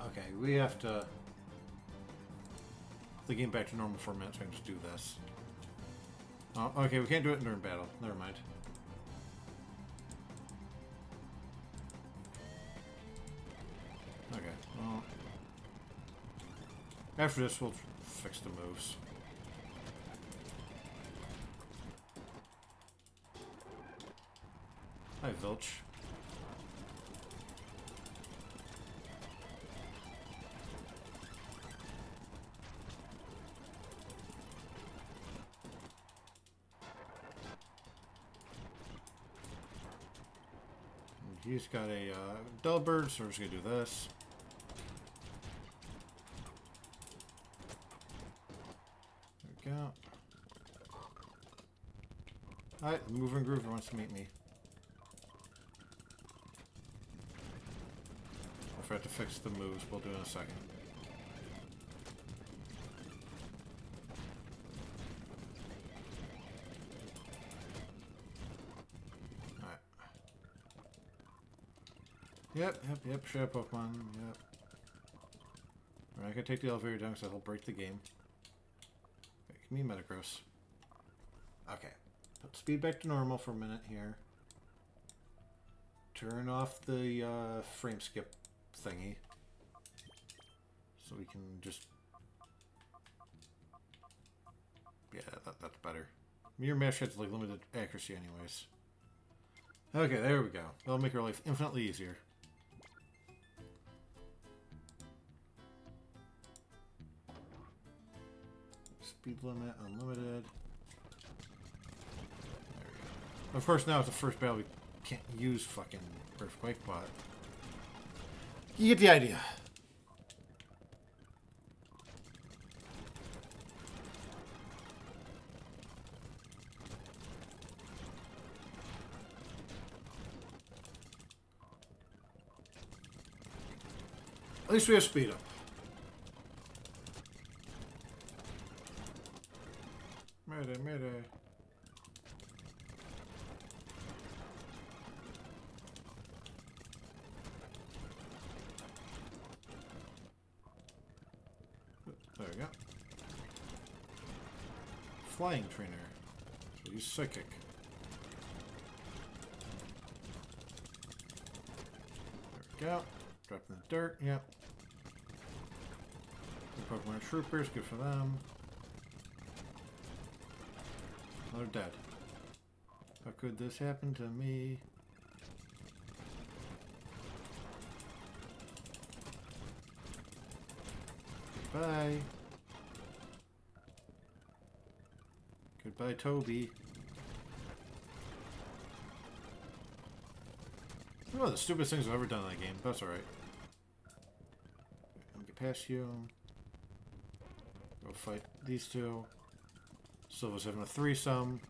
Okay, we have to the game back to normal for a minute so I can just do this. Oh, okay, we can't do it during battle. Never mind. Okay, well... After this, we'll fix the moves. Hi, Vilch. He's got a Delbird, so we're just gonna do this. There we go. Alright, the Moving Groover wants to meet me. If I have to fix the moves, we'll do it in a second. Yep, share Pokemon, yep. Alright, I can take the elevator down because that'll break the game. Okay, give me Metagross. Okay, put speed back to normal for a minute here. Turn off the frame skip thingy. So we can just... Yeah, that's better. Mirror Mesh has like limited accuracy anyways. Okay, there we go. That'll make our life infinitely easier. Speed limit, unlimited. There we go. Of course, now it's the first battle we can't use fucking Earthquake, but... You get the idea. At least we have speed up. Mayday. There we go. Flying Trainer. So use Psychic. There we go. Drop in the dirt, yep. The Pokemon Troopers, good for them. Oh, they're dead. How could this happen to me? Goodbye. Goodbye, Toby. One of the stupidest things I've ever done in that game. That's alright. Let me get past you. Go fight these two. Silva's having a threesome.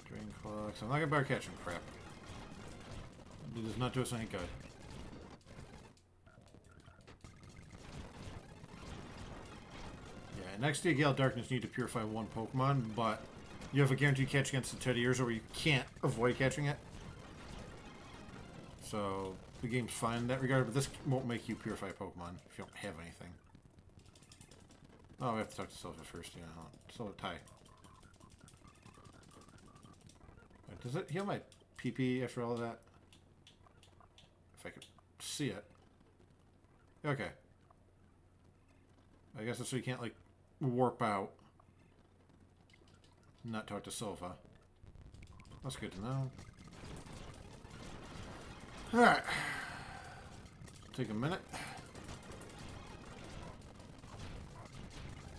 Drain Clocks. I'm not gonna bother catching crap. It does not do us any good. Yeah, next to Gale Darkness, you need to purify one Pokemon, but you have a guaranteed catch against the Teddiursa where you can't avoid catching it. So the game's fine in that regard, but this won't make you purify a Pokemon if you don't have anything. Oh, we have to talk to Silva first, yeah. Silva tie. Wait, does it heal my PP after all of that? If I could see it. Okay. I guess that's so you can't, like, warp out. Not talk to Silva. That's good to know. Alright. Take a minute.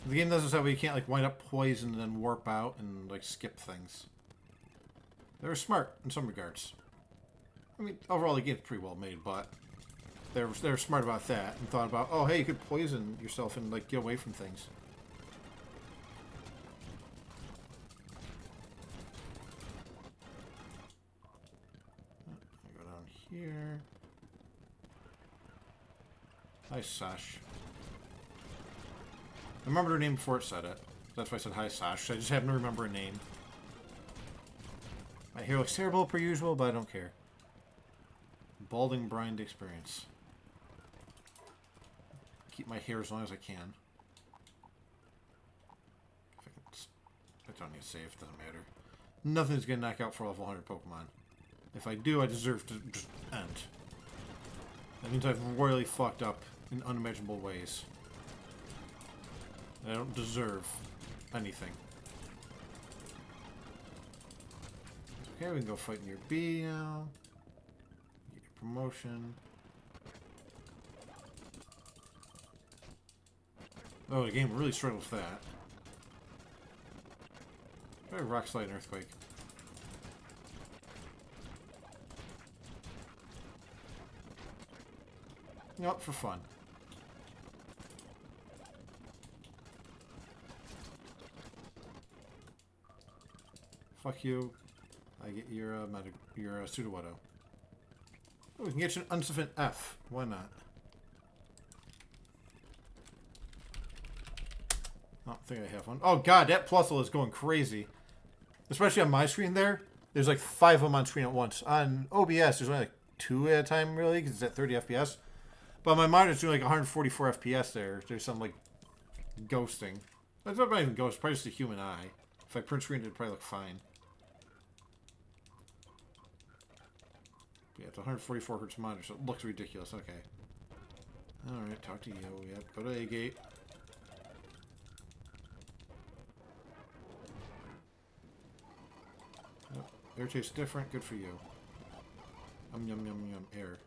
The game does this that way you can't like wind up poison and then warp out and like skip things. They're smart in some regards. I mean, overall the game's pretty well made, but they're smart about that and thought about, oh hey, you could poison yourself and like get away from things. Go down here. Hi, Sash. I remembered her name before it said it. That's why I said hi, Sash. I just happen to remember a name. My hair looks terrible per usual, but I don't care. Balding brined experience. Keep my hair as long as I can. I don't need to save, doesn't matter. Nothing's gonna knock out for level 100 Pokemon. If I do, I deserve to just end. That means I've royally fucked up in unimaginable ways. I don't deserve anything. Okay, we can go fight near B now. Get your promotion. Oh, the game really struggles with that. Try Rock Slide and Earthquake. Yep, for fun. Fuck you. I get your Sudowoodo. Oh, we can get you an unsufficient F. Why not? I don't think I have one. Oh god, that Plusle is going crazy. Especially on my screen there. There's like 5 of them on screen at once. On OBS, there's only like 2 at a time, really, because it's at 30 FPS. But my monitor's doing like 144 FPS there. There's some like ghosting. That's not even ghost, probably just a human eye. If I print screen, it'd probably look fine. Yeah, it's 144 hertz monitor, so it looks ridiculous. Okay. Alright, talk to you. Yep, go to A-Gate. Yep, air tastes different. Good for you. Yum, yum, yum, yum. Air.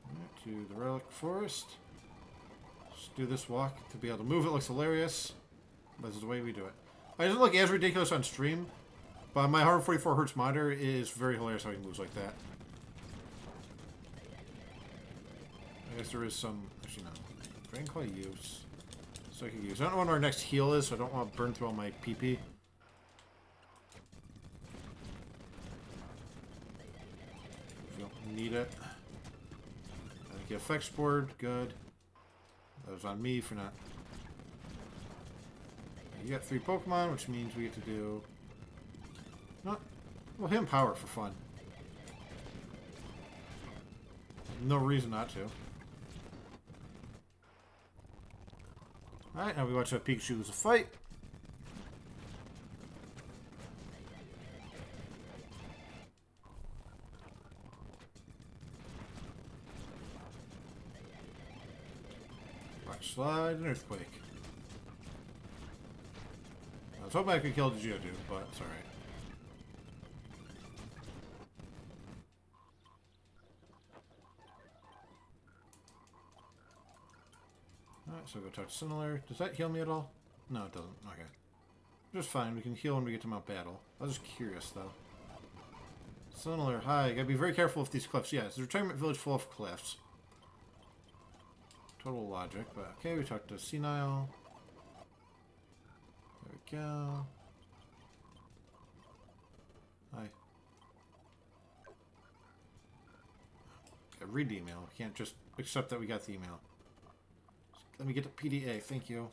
Right, to the Relic Forest. Just do this walk to be able to move. It looks hilarious. This is the way we do it. It doesn't look as ridiculous on stream. But my 144 hertz monitor is very hilarious how he moves like that. I guess there is some... Actually, no. Dragon Claw use. So I can use. I don't know when our next heal is, so I don't want to burn through all my PP. You don't need it. I think the effects board, good. That was on me for not... You got 3 Pokemon, which means we get to do... Not, well, him power for fun. No reason not to. Alright, now we watch Pikachu lose a fight. Rock Slide and Earthquake. I was hoping I could kill the Geodude, but it's alright. Alright, so go talk to Similar. Does that heal me at all? No, it doesn't. Okay. Just fine. We can heal when we get to Mount Battle. I was just curious, though. Similar. Hi. You gotta be very careful with these cliffs. Yeah, it's a retirement village full of cliffs. Total logic, but okay, we talked to Senile. There we go. Hi. Okay, read the email. We can't just accept that we got the email. Let me get to PDA. Thank you.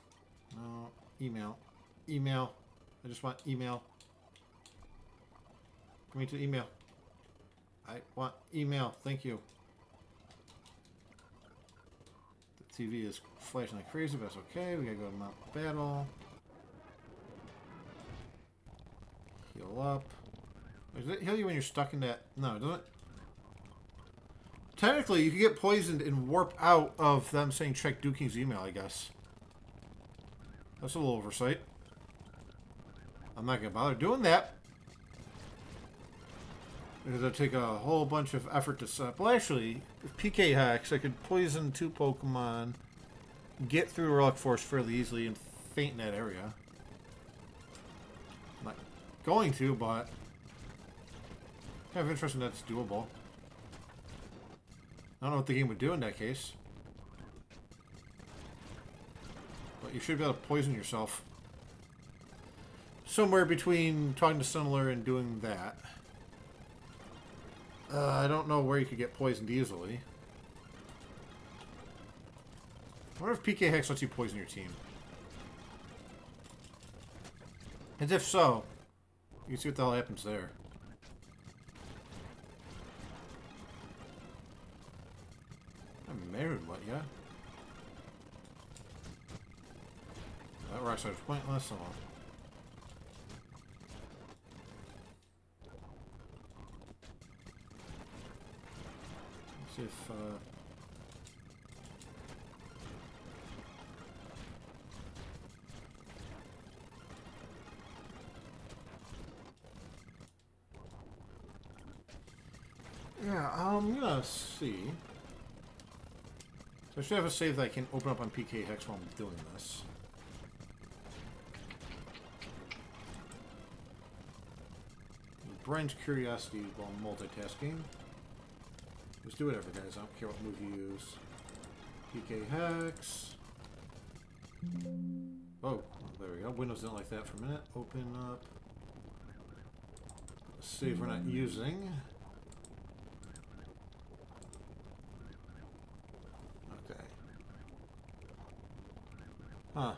No. Email. Email. I just want email. Come to email. I want email. Thank you. The TV is flashing like crazy, but that's okay. We gotta go to Mount Battle. Heal up. Does it heal you when you're stuck in that? No, it doesn't. Technically, you can get poisoned and warp out of them saying check Duking's email, I guess. That's a little oversight. I'm not going to bother doing that. Because it'll take a whole bunch of effort to set. Well, actually, with PK hacks, I could poison 2 Pokemon, get through Relic Forest fairly easily, and faint in that area. I'm not going to, but kind of interesting that's doable. I don't know what the game would do in that case. But you should be able to poison yourself. Somewhere between talking to Similar and doing that. I don't know where you could get poisoned easily. I wonder if PK Hex lets you poison your team. And if so, you can see what the hell happens there. I'm married, what, yeah? That rock star's pointless, so let's see if, yeah, I'm gonna see. So I should have a save that I can open up on PK Hex while I'm doing this. Brian's curiosity while multitasking. Just do whatever, guys. I don't care what move you use. PK Hex. Oh, there we go. Windows didn't like that for a minute. Open up. Save we're not using. Okay. Huh.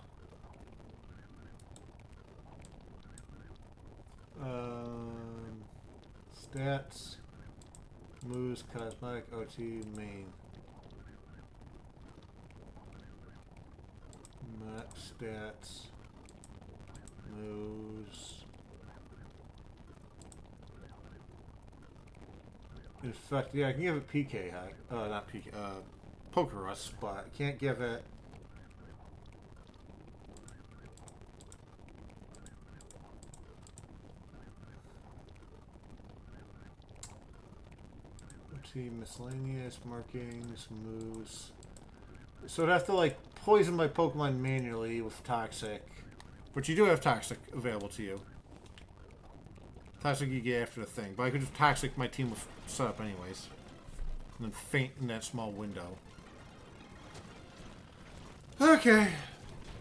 Stats. Moves, cosmetic, OT, main. Max stats. Moves. In fact, yeah, I can give it PK hack. Not PK. Poker Rust, but I can't give it. OT, miscellaneous, markings, moves. So I'd have to, like, poison my Pokemon manually with Toxic. But you do have Toxic available to you. Toxic you get after the thing. But I could just Toxic my team with setup anyways. And then faint in that small window. Okay.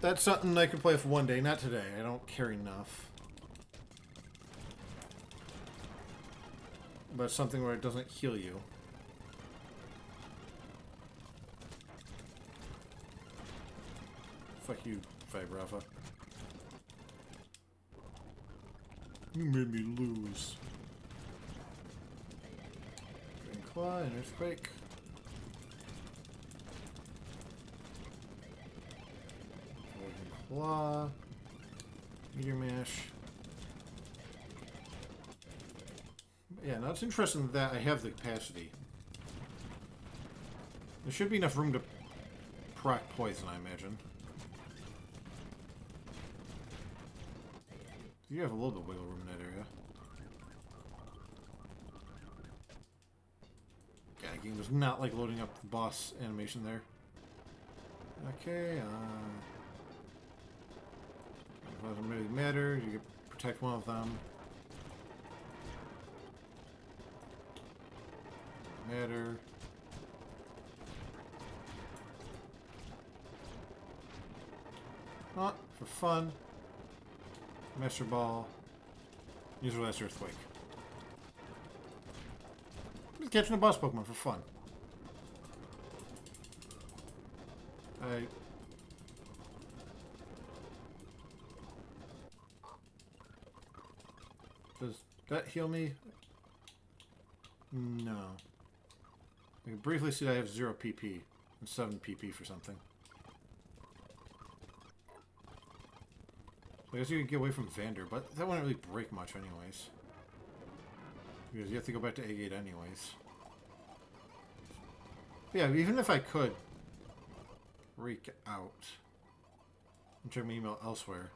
That's something I could play for one day. Not today. I don't care enough. But it's something where it doesn't heal you. Fuck you, Vibrava. You made me lose. Dragon Claw and Earthquake. Dragon Claw. Meteor Mash. Yeah, now it's interesting that I have the capacity. There should be enough room to proc poison, I imagine. You have a little bit of wiggle room in that area. Yeah, the game was not like loading up the boss animation there. Okay, it doesn't really matter. You can protect one of them. Matter. Oh, for fun. Master Ball. Use your last Earthquake. Just catching a boss Pokemon for fun. Does that heal me? No. I can briefly see that I have 0 PP and 7 PP for something. I guess you can get away from Vander, but that wouldn't really break much anyways. Because you have to go back to A-Gate anyways. But yeah, even if I could freak out and check my email elsewhere.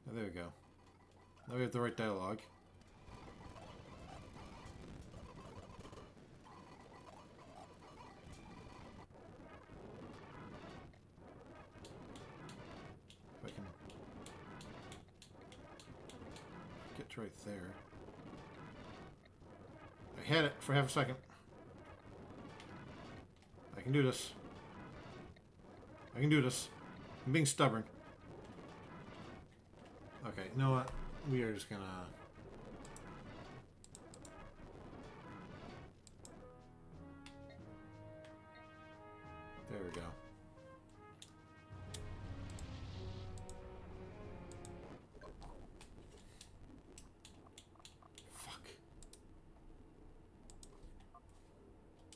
Oh, there we go. Now we have the right dialogue. Right there. I had it for half a second. I can do this. I can do this. I'm being stubborn. Okay, you know what? We are just gonna... we go. Fuck.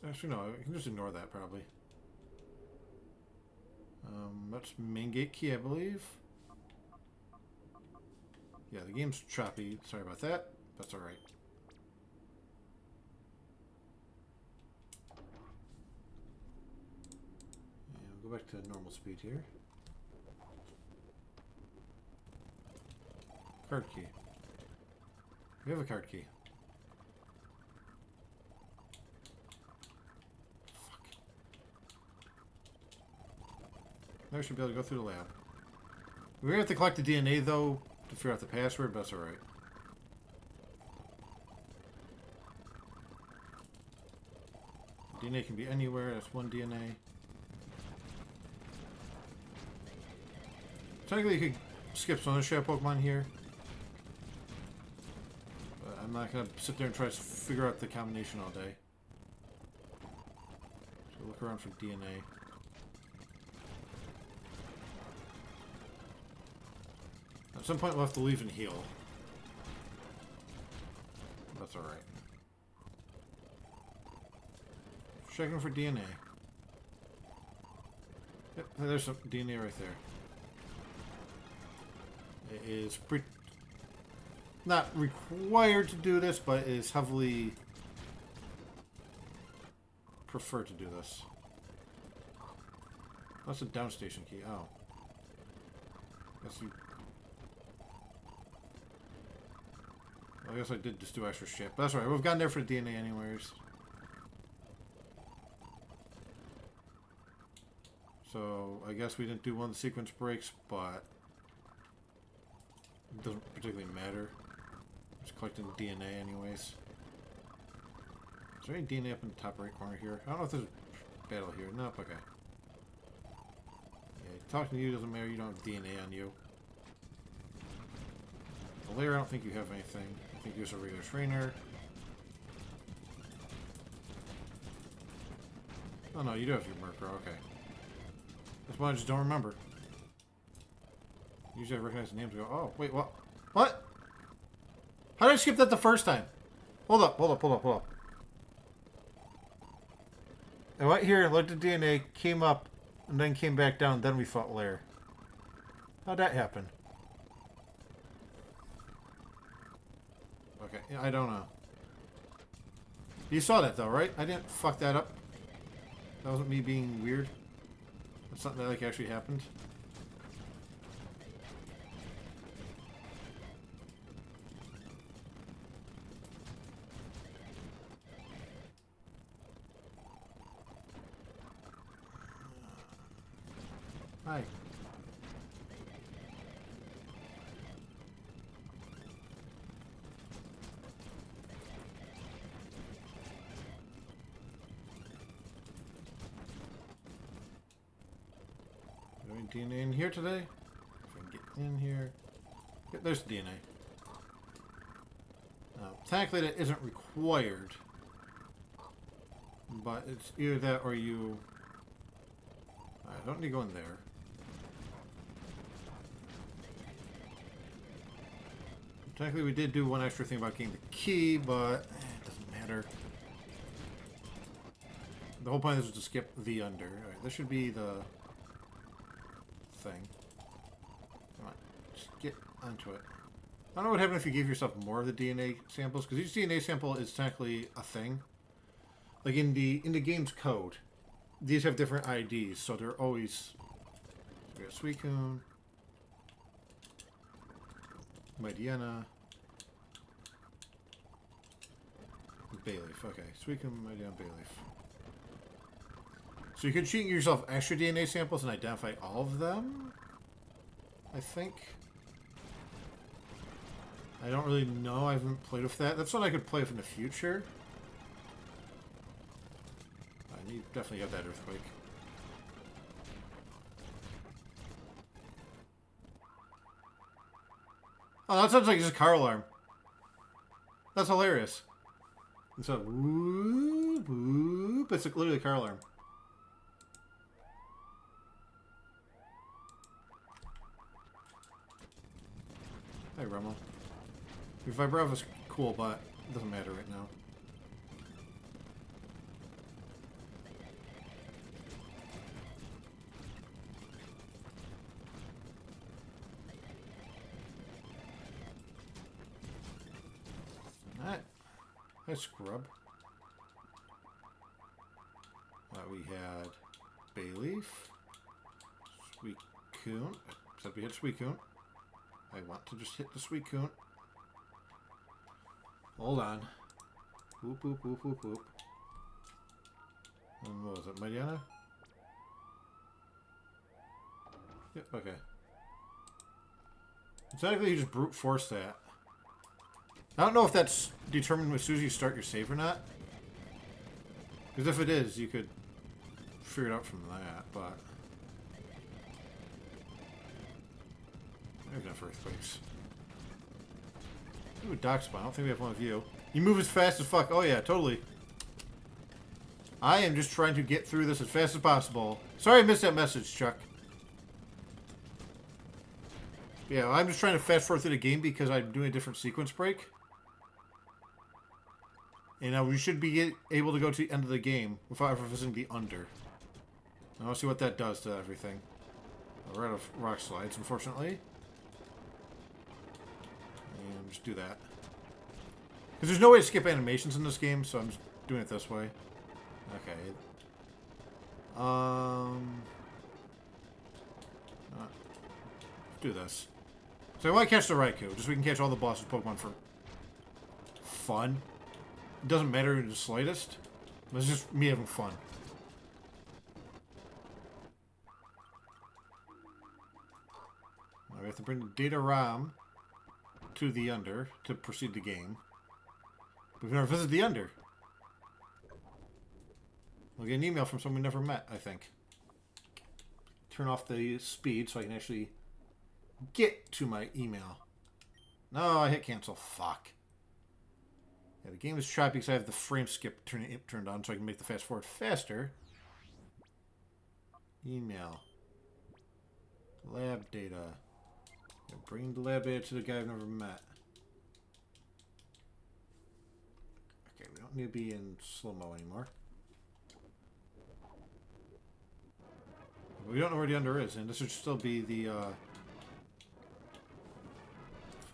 Actually, no, I can just ignore that, probably. That's main gate key, I believe. Yeah, the game's choppy. Sorry about that. That's alright. And we'll go back to normal speed here. Card key. We have a card key. Fuck. Now we should be able to go through the lab. We're gonna have to collect the DNA though to figure out the password, but that's alright. DNA can be anywhere, that's one DNA. Technically you could skip some of the shadow Pokemon here. But I'm not gonna sit there and try to figure out the combination all day. So look around for DNA. At some point we'll have to leave and heal. That's alright. Checking for DNA. Yep, there's some DNA right there. It is not required to do this, but it is heavily preferred to do this. That's a downstation key. Oh. I guess I did just do extra shit. But that's right. We've gotten there for the DNA anyways. So, I guess we didn't do one of the sequence breaks, but it doesn't particularly matter. Just collecting DNA anyways. Is there any DNA up in the top right corner here? I don't know if there's a battle here. Nope, okay. Yeah, talking to you doesn't matter. You don't have DNA on you. The layer, I don't think you have anything. I think you're just a regular trainer. Oh no, you do have your Murkrow, okay. That's why I just don't remember. Usually I recognize the names and go, oh, wait, what? What? How did I skip that the first time? Hold up. I went here, looked at DNA, came up, and then came back down, then we fought Lair. How'd that happen? Okay, I don't know. You saw that though, right? I didn't fuck that up. That wasn't me being weird. That's something that like actually happened. Hi. DNA in here today? If I can get in here. Yeah, there's the DNA. Now, technically that isn't required. But it's either that or you... I don't need to go in there. Technically we did do one extra thing about getting the key, but it doesn't matter. The whole point is to skip the under. Alright, this should be the... thing. Come on, just get onto it. I don't know what happened if you gave yourself more of the DNA samples, because each DNA sample is technically a thing. Like in the game's code, these have different IDs, so they're always. So we got Suicune, Mightyena, Bayleaf. Okay, Suicune, Mightyena, Bayleaf. So you can cheat yourself extra DNA samples and identify all of them, I think. I don't really know. I haven't played with that. That's what I could play with in the future. I need definitely have that Earthquake. Oh, that sounds like just a car alarm. That's hilarious. It's a whoop, whoop. It's literally a car alarm. Hey, Remo. Your Vibrava's cool, but it doesn't matter right now. Alright. Hi, Scrub. We had Bayleaf. Suicune. Said we hit Suicune. I want to just hit the Suicune. Hold on. Whoop, whoop, whoop, whoop, whoop. And what was it? Mariana? Yep, okay. It's not like you just brute force that. I don't know if that's determined as soon as you start your save or not. Because if it is, you could figure it out from that, but... There's enough earthquakes. Ooh, Doc Spawn. I don't think we have one of you. You move as fast as fuck. Oh yeah, totally. I am just trying to get through this as fast as possible. Sorry I missed that message, Chuck. Yeah, I'm just trying to fast forward through the game because I'm doing a different sequence break. And we should be able to go to the end of the game without ever visiting the under. I want to see what that does to everything. We're out of rock slides, unfortunately. And just do that. Because there's no way to skip animations in this game, so I'm just doing it this way. Okay. Do this. So I want to catch the Raikou, just so we can catch all the bosses Pokemon for fun. It doesn't matter in the slightest. It's just me having fun. Now we have to bring the data RAM to the under to proceed the game. We've never visited the under. We'll get an email from someone we never met, I think. Turn off the speed so I can actually get to my email. No, I hit cancel. Fuck. Yeah, the game is choppy because I have the frame skip turned on so I can make the fast forward faster. Email. Lab data. Bring the lab data to the guy I've never met. Okay, we don't need to be in slow-mo anymore. We don't know where the under is, and this should still be the, if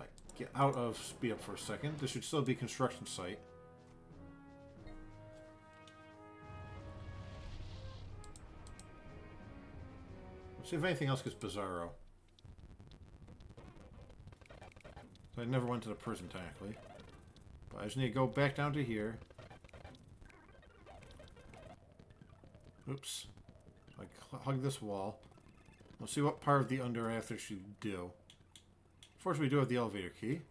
I get out of speed up for a second, this should still be construction site. Let's see if anything else gets Bizarro. So I never went to the prison, technically. But I just need to go back down to here. Oops. I hug this wall. We'll see what part of the under I have to actually do. Fortunately, we do have the elevator key.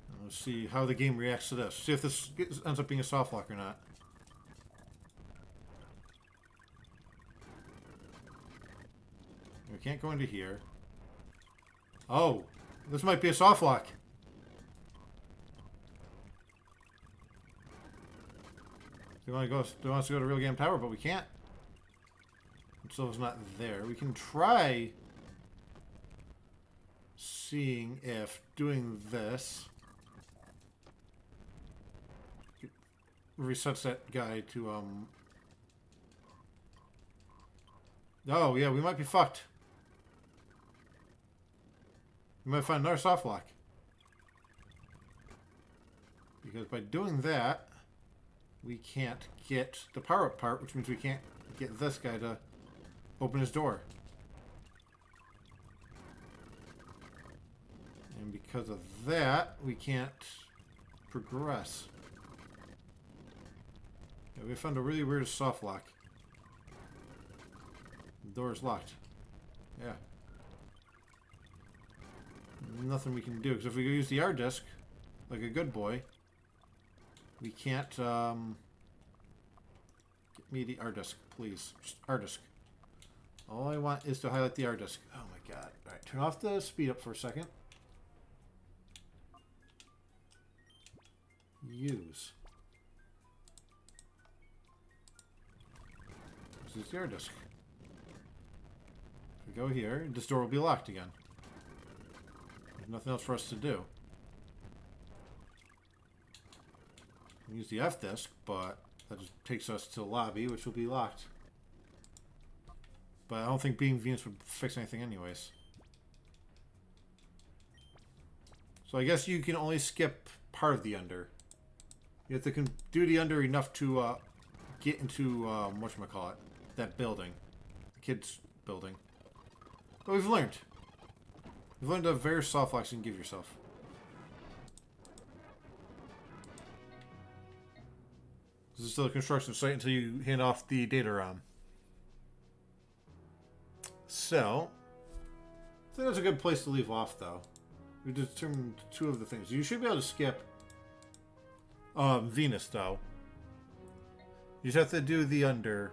And let's see how the game reacts to this. See if this ends up being a soft lock or not. We can't go into here. Oh, this might be a soft lock. They want us to go to Real Game Tower, but we can't. So it's not there. We can try seeing if doing this resets that guy to oh yeah, we might be fucked. We might find another soft lock. Because by doing that, we can't get the power-up part, which means we can't get this guy to open his door. And because of that, we can't progress. Yeah, we found a really weird soft lock. The door is locked. Yeah. Nothing we can do, because if we use the R disc, like a good boy, we can't, get me the R disc, please. Just R disc. All I want is to highlight the R disc. Oh my god. Alright, turn off the speed up for a second. Use. This is the air disc. If we go here, this door will be locked again. There's nothing else for us to do. We can use the F disc, but that just takes us to the lobby, which will be locked. But I don't think being Venus would fix anything anyways. So I guess you can only skip part of the under. You have to do the under enough to get into, whatchamacallit, that building. The kids' building. But we've learned. We've learned the various soft locks you can give yourself. This is still a construction site until you hand off the data ROM. So, I think that's a good place to leave off, though. We determined two of the things. You should be able to skip Venus, though. You just have to do the under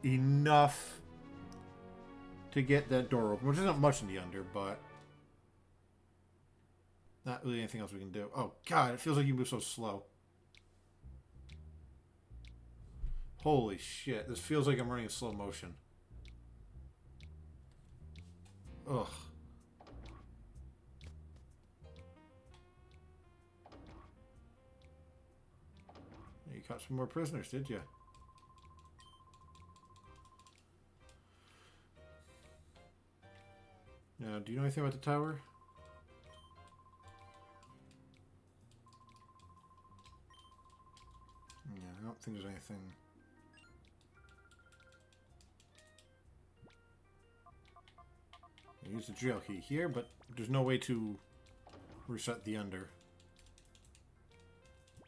enough to get that door open, which isn't much in the under, but not really anything else we can do. Oh, God, it feels like you move so slow. Holy shit, this feels like I'm running in slow motion. Ugh. You caught some more prisoners, did you? Now, do you know anything about the tower? Yeah, I don't think there's anything. I use the drill key here, but there's no way to reset the under.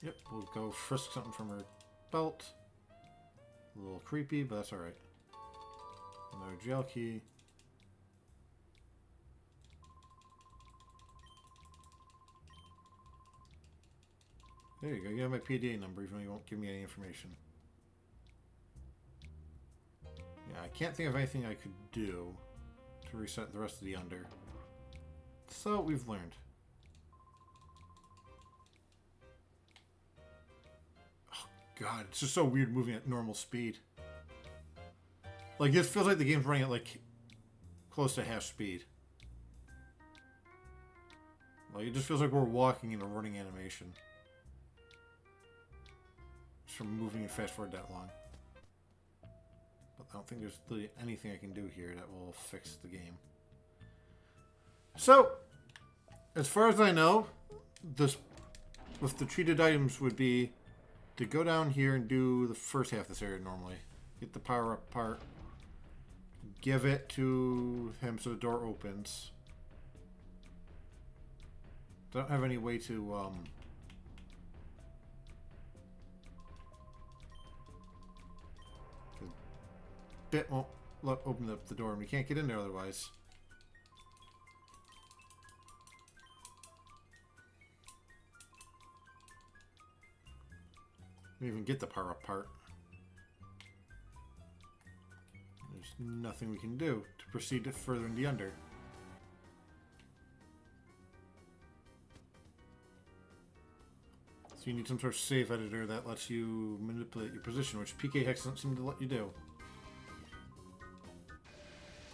Yep, we'll go frisk something from her belt. A little creepy, but that's alright. Another jail key. There you go, you have my PDA number, even though you won't give me any information. Yeah, I can't think of anything I could do to reset the rest of the under. So, we've learned. Oh, God, it's just so weird moving at normal speed. Like, this feels like the game's running at, like, close to half speed. Like, it just feels like we're walking in a running animation. Just from moving and fast forward that long. But I don't think there's really anything I can do here that will fix the game. So, as far as I know, this with the treated items would be to go down here and do the first half of this area normally. Get the power up part. Give it to him so the door opens. Don't have any way to bit won't open up the door and we can't get in there otherwise. We even get the power up part. There's nothing we can do to proceed further in the under. So you need some sort of save editor that lets you manipulate your position, which PK Hex doesn't seem to let you do.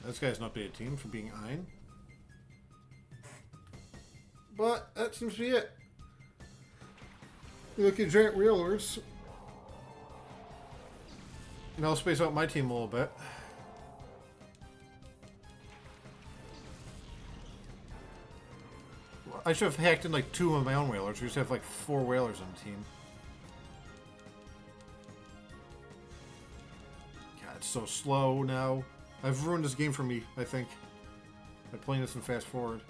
This guy's an updated team for being Ein. But that seems to be it. You look at giant wheelers. And I'll space out my team a little bit. I should have hacked in like 2 of my own whalers. We just have like 4 whalers on the team. God, it's so slow now. I've ruined this game for me, I think, by playing this in fast forward.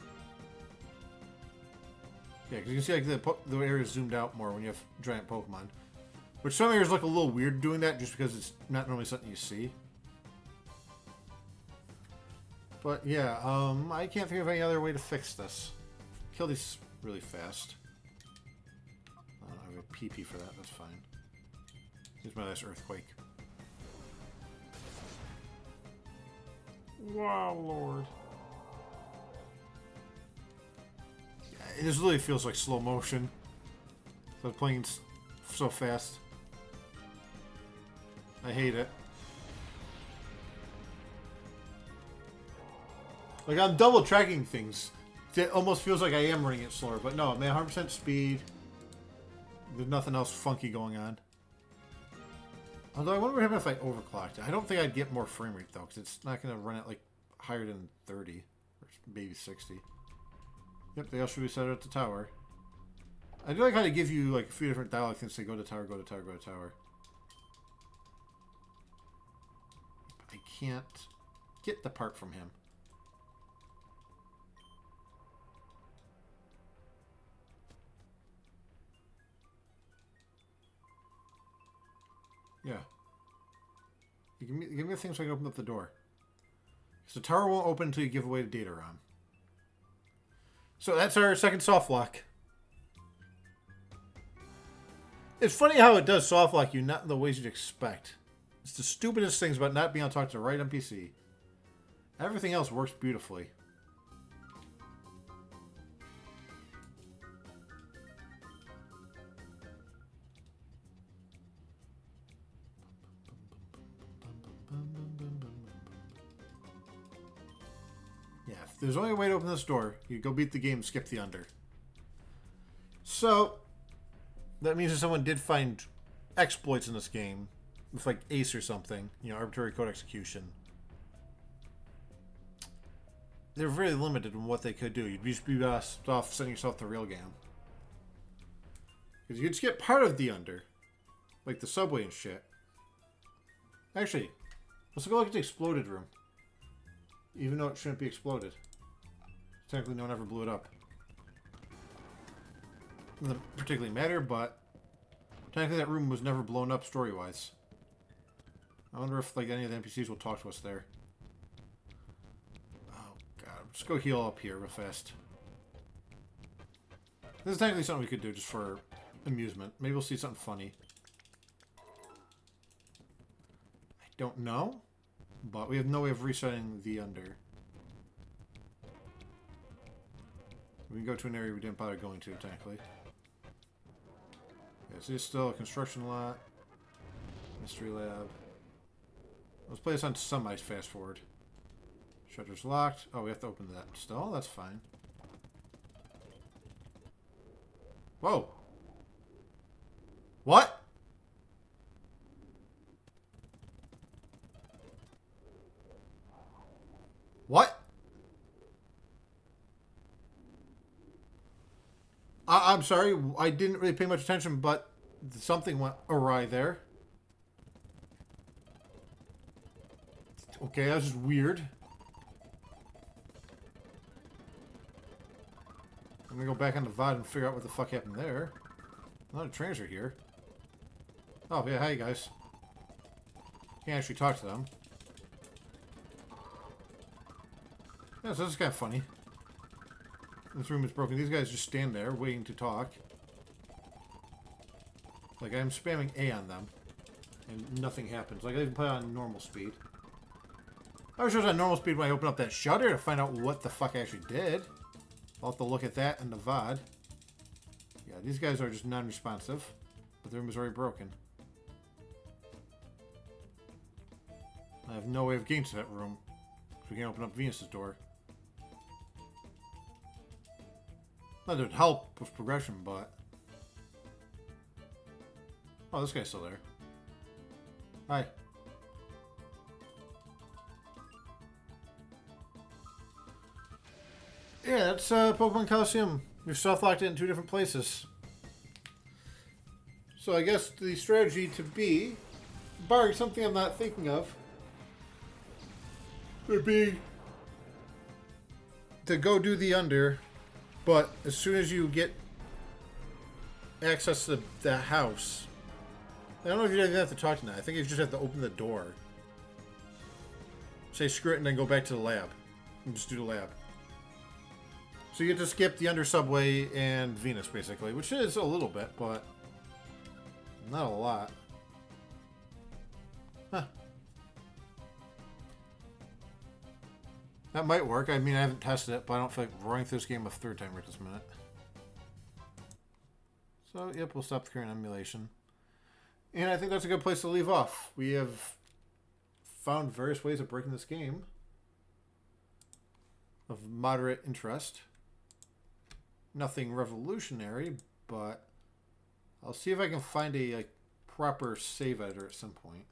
Yeah, because you can see like the area is zoomed out more when you have giant Pokemon. Which some areas look a little weird doing that just because it's not normally something you see. But yeah, I can't think of any other way to fix this. Kill these really fast. I don't have a PP for that, that's fine. Here's my last Earthquake. Wow, Lord. Yeah, it just really feels like slow motion. So I'm playing so fast. I hate it. Like, I'm double tracking things. It almost feels like I am running it slower, but no, man, 100% speed. There's nothing else funky going on. Although I wonder what happened if I overclocked it. I don't think I'd get more frame rate, though, because it's not going to run it, like, higher than 30. Or maybe 60. Yep, they all should be set at the tower. I do like how they give you, like, a few different dialogue things. Say, go to tower, go to tower, go to tower. I can't get the part from him. Yeah. You give me the thing so I can open up the door. Because the tower won't open until you give away the data ROM. So that's our second soft lock. It's funny how it does soft lock you not in the ways you'd expect. It's the stupidest things about not being able to talk to the right NPC. Everything else works beautifully. Yeah, if there's only a way to open this door, you go beat the game and skip the under. So, that means that someone did find exploits in this game, with like Ace or something, you know, arbitrary code execution. They're very limited in what they could do. You'd just be best off sending yourself to Railgun. Because you'd skip part of the under, like the subway and shit. Actually, let's go look at the exploded room. Even though it shouldn't be exploded. Technically, no one ever blew it up. Doesn't particularly matter, but technically that room was never blown up story-wise. I wonder if like any of the NPCs will talk to us there. Oh god, just go heal up here real fast. This is technically something we could do just for amusement. Maybe we'll see something funny. I don't know, but we have no way of resetting the under. We can go to an area we didn't bother going to, technically. Yeah, so it's still a construction lot. Mystery lab. Let's play this on semi fast forward. Shutter's locked. Oh, we have to open that still? That's fine. Whoa! What? What? I'm sorry, I didn't really pay much attention, but something went awry there. Okay, that was just weird. I'm gonna go back on the VOD and figure out what the fuck happened there. A lot of trainers are here. Oh, yeah, hi guys. Can't actually talk to them. Yeah, so this is kind of funny. This room is broken. These guys just stand there waiting to talk. Like I'm spamming A on them. And nothing happens. Like I can play on normal speed. I was just on normal speed when I open up that shutter to find out what the fuck I actually did. I'll have to look at that in the VOD. Yeah, these guys are just non-responsive. But the room is already broken. I have no way of getting to that room. So we can't open up Venus's door. That would help with progression, but... Oh, this guy's still there. Hi. Yeah, that's Pokemon Colosseum. You're soft-locked it in 2 different places. So I guess the strategy to be, barring something I'm not thinking of, would be to go do the under, but as soon as you get access to the house, I don't know if you even have to talk to that. I think you just have to open the door. Say screw it and then go back to the lab. And just do the lab. So you get to skip the under subway and Venus, basically. Which is a little bit, but not a lot. Huh. That might work. I mean, I haven't tested it, but I don't feel like running through this game a 3rd time right this minute. So, yep, we'll stop the current emulation. And I think that's a good place to leave off. We have found various ways of breaking this game. of moderate interest. Nothing revolutionary, but I'll see if I can find a proper save editor at some point.